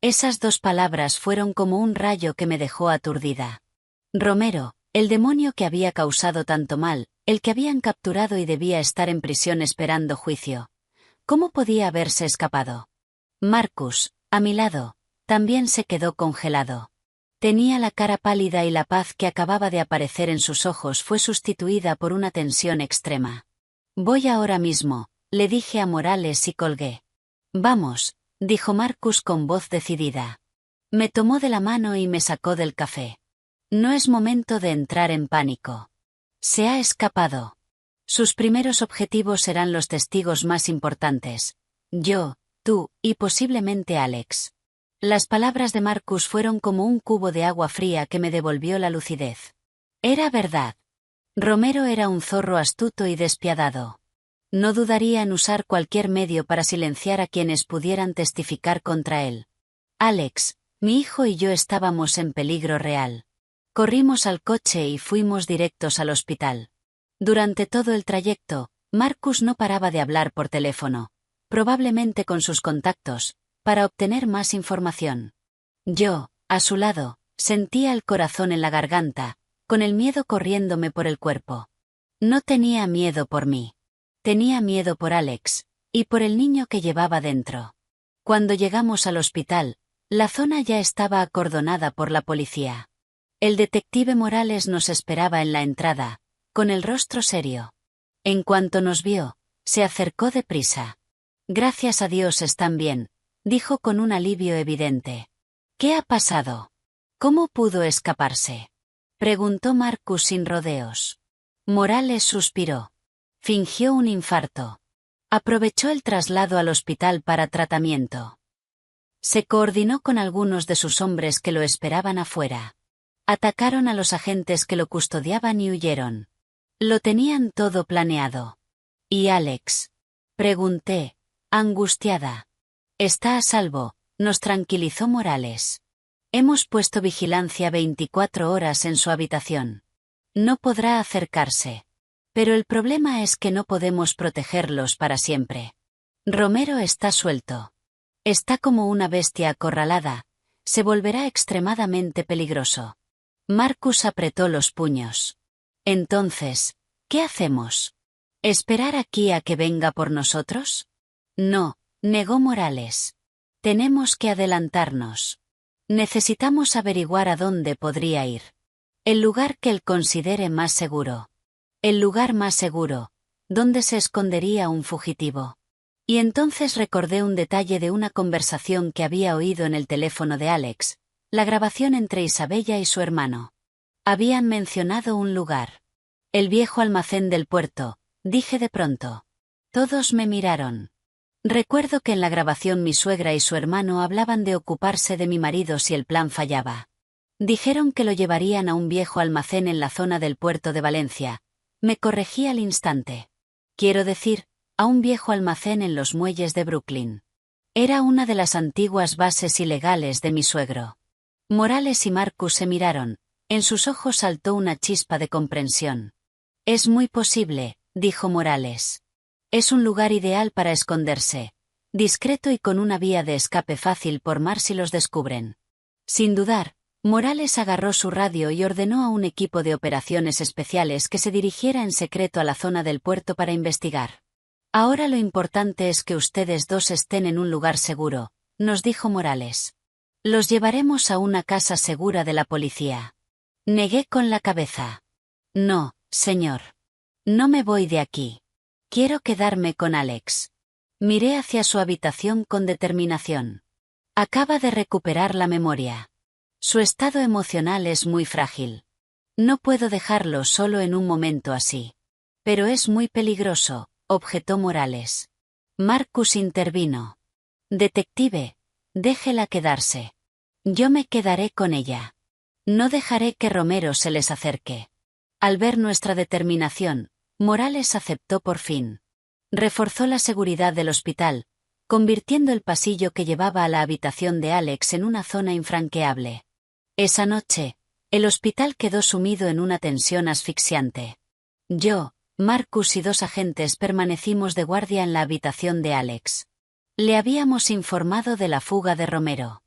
Esas dos palabras fueron como un rayo que me dejó aturdida. Romero, el demonio que había causado tanto mal, el que habían capturado y debía estar en prisión esperando juicio. ¿Cómo podía haberse escapado? Marcus, a mi lado, también se quedó congelado. Tenía la cara pálida y la paz que acababa de aparecer en sus ojos fue sustituida por una tensión extrema. Voy ahora mismo, le dije a Morales y colgué. Vamos, dijo Marcus con voz decidida. Me tomó de la mano y me sacó del café. No es momento de entrar en pánico. Se ha escapado. Sus primeros objetivos serán los testigos más importantes. Yo, tú, y posiblemente Alex. Las palabras de Marcus fueron como un cubo de agua fría que me devolvió la lucidez. Era verdad. Romero era un zorro astuto y despiadado. No dudaría en usar cualquier medio para silenciar a quienes pudieran testificar contra él. Alex, mi hijo y yo estábamos en peligro real. Corrimos al coche y fuimos directos al hospital. Durante todo el trayecto, Marcus no paraba de hablar por teléfono, probablemente con sus contactos, para obtener más información. Yo, a su lado, sentía el corazón en la garganta, con el miedo corriéndome por el cuerpo. No tenía miedo por mí. Tenía miedo por Alex, y por el niño que llevaba dentro. Cuando llegamos al hospital, la zona ya estaba acordonada por la policía. El detective Morales nos esperaba en la entrada, con el rostro serio. En cuanto nos vio, se acercó deprisa. Gracias a Dios están bien, dijo con un alivio evidente. ¿Qué ha pasado? ¿Cómo pudo escaparse? Preguntó Marcus sin rodeos. Morales suspiró. Fingió un infarto. Aprovechó el traslado al hospital para tratamiento. Se coordinó con algunos de sus hombres que lo esperaban afuera. Atacaron a los agentes que lo custodiaban y huyeron. Lo tenían todo planeado. ¿Y Alex? Pregunté, angustiada. Está a salvo, nos tranquilizó Morales. Hemos puesto vigilancia 24 horas en su habitación. No podrá acercarse. Pero el problema es que no podemos protegerlos para siempre. Romero está suelto. Está como una bestia acorralada. Se volverá extremadamente peligroso. Marcus apretó los puños. Entonces, ¿qué hacemos? ¿Esperar aquí a que venga por nosotros? No, negó Morales. Tenemos que adelantarnos. Necesitamos averiguar a dónde podría ir. El lugar que él considere más seguro. El lugar más seguro, donde se escondería un fugitivo. Y entonces recordé un detalle de una conversación que había oído en el teléfono de Alex, la grabación entre Isabella y su hermano. Habían mencionado un lugar. El viejo almacén del puerto, dije de pronto. Todos me miraron. Recuerdo que en la grabación mi suegra y su hermano hablaban de ocuparse de mi marido si el plan fallaba. Dijeron que lo llevarían a un viejo almacén en la zona del puerto de Valencia. Me corregí al instante. Quiero decir, a un viejo almacén en los muelles de Brooklyn. Era una de las antiguas bases ilegales de mi suegro. Morales y Marcus se miraron. En sus ojos saltó una chispa de comprensión. Es muy posible, dijo Morales. Es un lugar ideal para esconderse. Discreto y con una vía de escape fácil por mar si los descubren. Sin dudar, Morales agarró su radio y ordenó a un equipo de operaciones especiales que se dirigiera en secreto a la zona del puerto para investigar. Ahora lo importante es que ustedes dos estén en un lugar seguro, nos dijo Morales. Los llevaremos a una casa segura de la policía. Negué con la cabeza. No, señor. No me voy de aquí. Quiero quedarme con Alex. Miré hacia su habitación con determinación. Acaba de recuperar la memoria. Su estado emocional es muy frágil. No puedo dejarlo solo en un momento así. Pero es muy peligroso, objetó Morales. Marcus intervino. Detective, déjela quedarse. Yo me quedaré con ella. No dejaré que Romero se les acerque. Al ver nuestra determinación, Morales aceptó por fin. Reforzó la seguridad del hospital, convirtiendo el pasillo que llevaba a la habitación de Alex en una zona infranqueable. Esa noche, el hospital quedó sumido en una tensión asfixiante. Yo, Marcus y 2 agentes permanecimos de guardia en la habitación de Alex. Le habíamos informado de la fuga de Romero.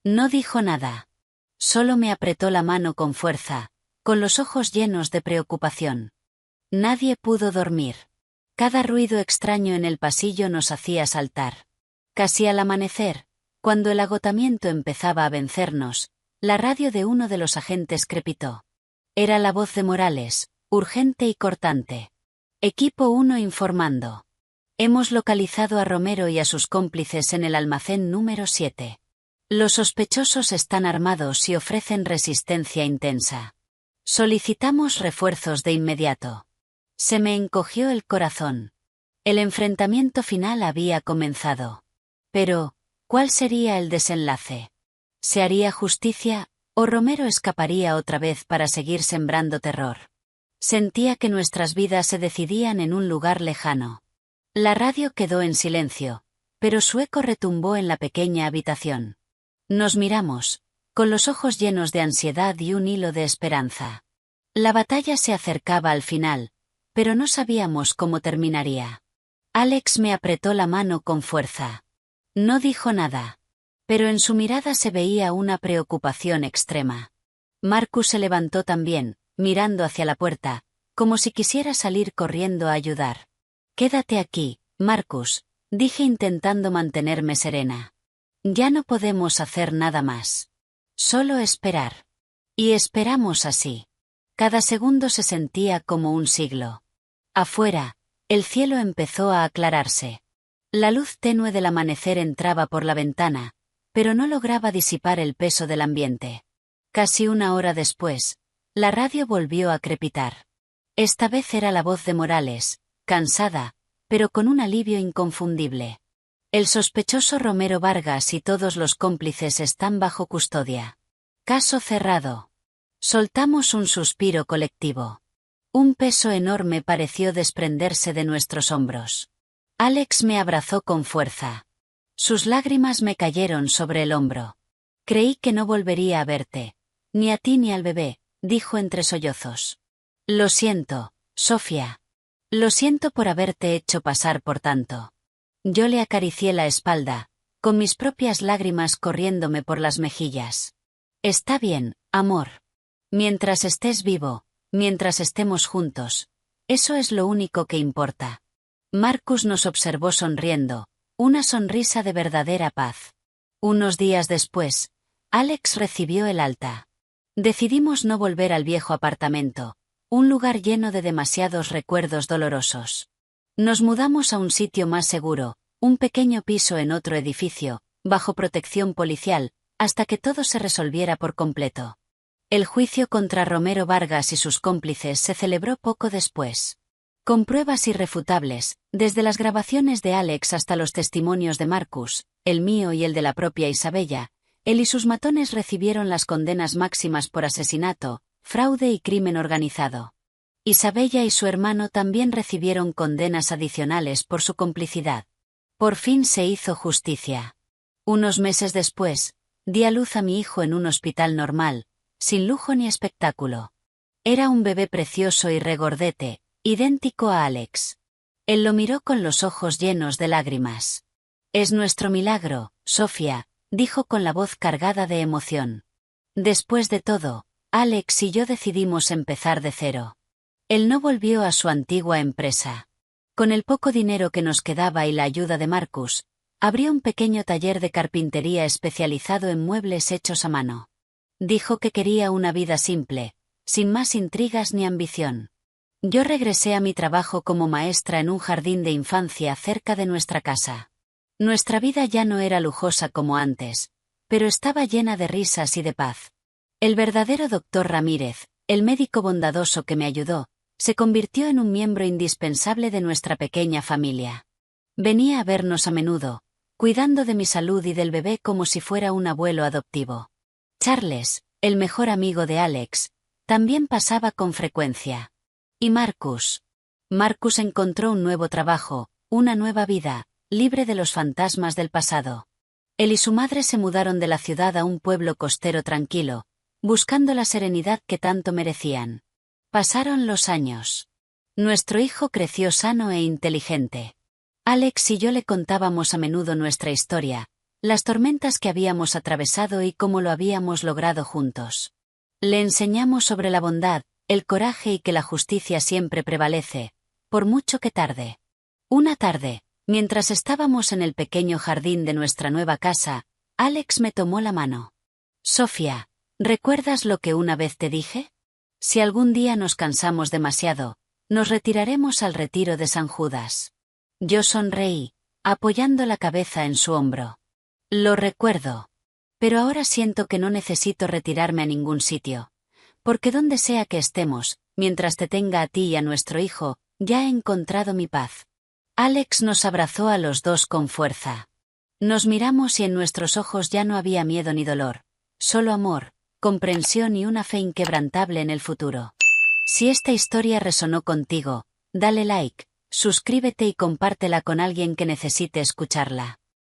No dijo nada. Solo me apretó la mano con fuerza, con los ojos llenos de preocupación. Nadie pudo dormir. Cada ruido extraño en el pasillo nos hacía saltar. Casi al amanecer, cuando el agotamiento empezaba a vencernos, la radio de uno de los agentes crepitó. Era la voz de Morales, urgente y cortante. Equipo 1 informando. Hemos localizado a Romero y a sus cómplices en el almacén número 7. Los sospechosos están armados y ofrecen resistencia intensa. Solicitamos refuerzos de inmediato. Se me encogió el corazón. El enfrentamiento final había comenzado. Pero, ¿cuál sería el desenlace? ¿Se haría justicia, o Romero escaparía otra vez para seguir sembrando terror? Sentía que nuestras vidas se decidían en un lugar lejano. La radio quedó en silencio, pero su eco retumbó en la pequeña habitación. Nos miramos, con los ojos llenos de ansiedad y un hilo de esperanza. La batalla se acercaba al final, pero no sabíamos cómo terminaría. Alex me apretó la mano con fuerza. No dijo nada, pero en su mirada se veía una preocupación extrema. Marcus se levantó también, mirando hacia la puerta, como si quisiera salir corriendo a ayudar. Quédate aquí, Marcus, dije intentando mantenerme serena. Ya no podemos hacer nada más. Solo esperar. Y esperamos así. Cada segundo se sentía como un siglo. Afuera, el cielo empezó a aclararse. La luz tenue del amanecer entraba por la ventana, pero no lograba disipar el peso del ambiente. Casi 1 hora después, la radio volvió a crepitar. Esta vez era la voz de Morales, cansada, pero con un alivio inconfundible. El sospechoso Romero Vargas y todos los cómplices están bajo custodia. Caso cerrado. Soltamos un suspiro colectivo. Un peso enorme pareció desprenderse de nuestros hombros. Alex me abrazó con fuerza. Sus lágrimas me cayeron sobre el hombro. Creí que no volvería a verte, ni a ti ni al bebé, dijo entre sollozos. Lo siento, Sofía. Lo siento por haberte hecho pasar por tanto. Yo le acaricié la espalda, con mis propias lágrimas corriéndome por las mejillas. Está bien, amor. Mientras estés vivo, mientras estemos juntos, eso es lo único que importa. Marcus nos observó sonriendo, una sonrisa de verdadera paz. Unos días después, Alex recibió el alta. Decidimos no volver al viejo apartamento, un lugar lleno de demasiados recuerdos dolorosos. Nos mudamos a un sitio más seguro, un pequeño piso en otro edificio, bajo protección policial, hasta que todo se resolviera por completo. El juicio contra Romero Vargas y sus cómplices se celebró poco después. Con pruebas irrefutables, desde las grabaciones de Alex hasta los testimonios de Marcus, el mío y el de la propia Isabella, Él y sus matones recibieron las condenas máximas por asesinato, fraude y crimen organizado. Isabella y su hermano también recibieron condenas adicionales por su complicidad. Por fin se hizo justicia. Unos meses después, di a luz a mi hijo en un hospital normal, sin lujo ni espectáculo. Era un bebé precioso y regordete, idéntico a Alex. Él lo miró con los ojos llenos de lágrimas. «Es nuestro milagro, Sofía», dijo con la voz cargada de emoción. Después de todo, Alex y yo decidimos empezar de cero. Él no volvió a su antigua empresa. Con el poco dinero que nos quedaba y la ayuda de Marcus, abrió un pequeño taller de carpintería especializado en muebles hechos a mano. Dijo que quería una vida simple, sin más intrigas ni ambición. Yo regresé a mi trabajo como maestra en un jardín de infancia cerca de nuestra casa. Nuestra vida ya no era lujosa como antes, pero estaba llena de risas y de paz. El verdadero doctor Ramírez, el médico bondadoso que me ayudó, se convirtió en un miembro indispensable de nuestra pequeña familia. Venía a vernos a menudo, cuidando de mi salud y del bebé como si fuera un abuelo adoptivo. Charles, el mejor amigo de Alex, también pasaba con frecuencia. ¿Y Marcus? Marcus encontró un nuevo trabajo, una nueva vida, libre de los fantasmas del pasado. Él y su madre se mudaron de la ciudad a un pueblo costero tranquilo, buscando la serenidad que tanto merecían. Pasaron los años. Nuestro hijo creció sano e inteligente. Alex y yo le contábamos a menudo nuestra historia, las tormentas que habíamos atravesado y cómo lo habíamos logrado juntos. Le enseñamos sobre la bondad, el coraje y que la justicia siempre prevalece, por mucho que tarde. Una tarde, mientras estábamos en el pequeño jardín de nuestra nueva casa, Alex me tomó la mano. «Sofía, ¿recuerdas lo que una vez te dije? Si algún día nos cansamos demasiado, nos retiraremos al retiro de San Judas». Yo sonreí, apoyando la cabeza en su hombro. «Lo recuerdo. Pero ahora siento que no necesito retirarme a ningún sitio. Porque donde sea que estemos, mientras te tenga a ti y a nuestro hijo, ya he encontrado mi paz». Alex nos abrazó a los dos con fuerza. Nos miramos y en nuestros ojos ya no había miedo ni dolor, solo amor, comprensión y una fe inquebrantable en el futuro. Si esta historia resonó contigo, dale like, suscríbete y compártela con alguien que necesite escucharla.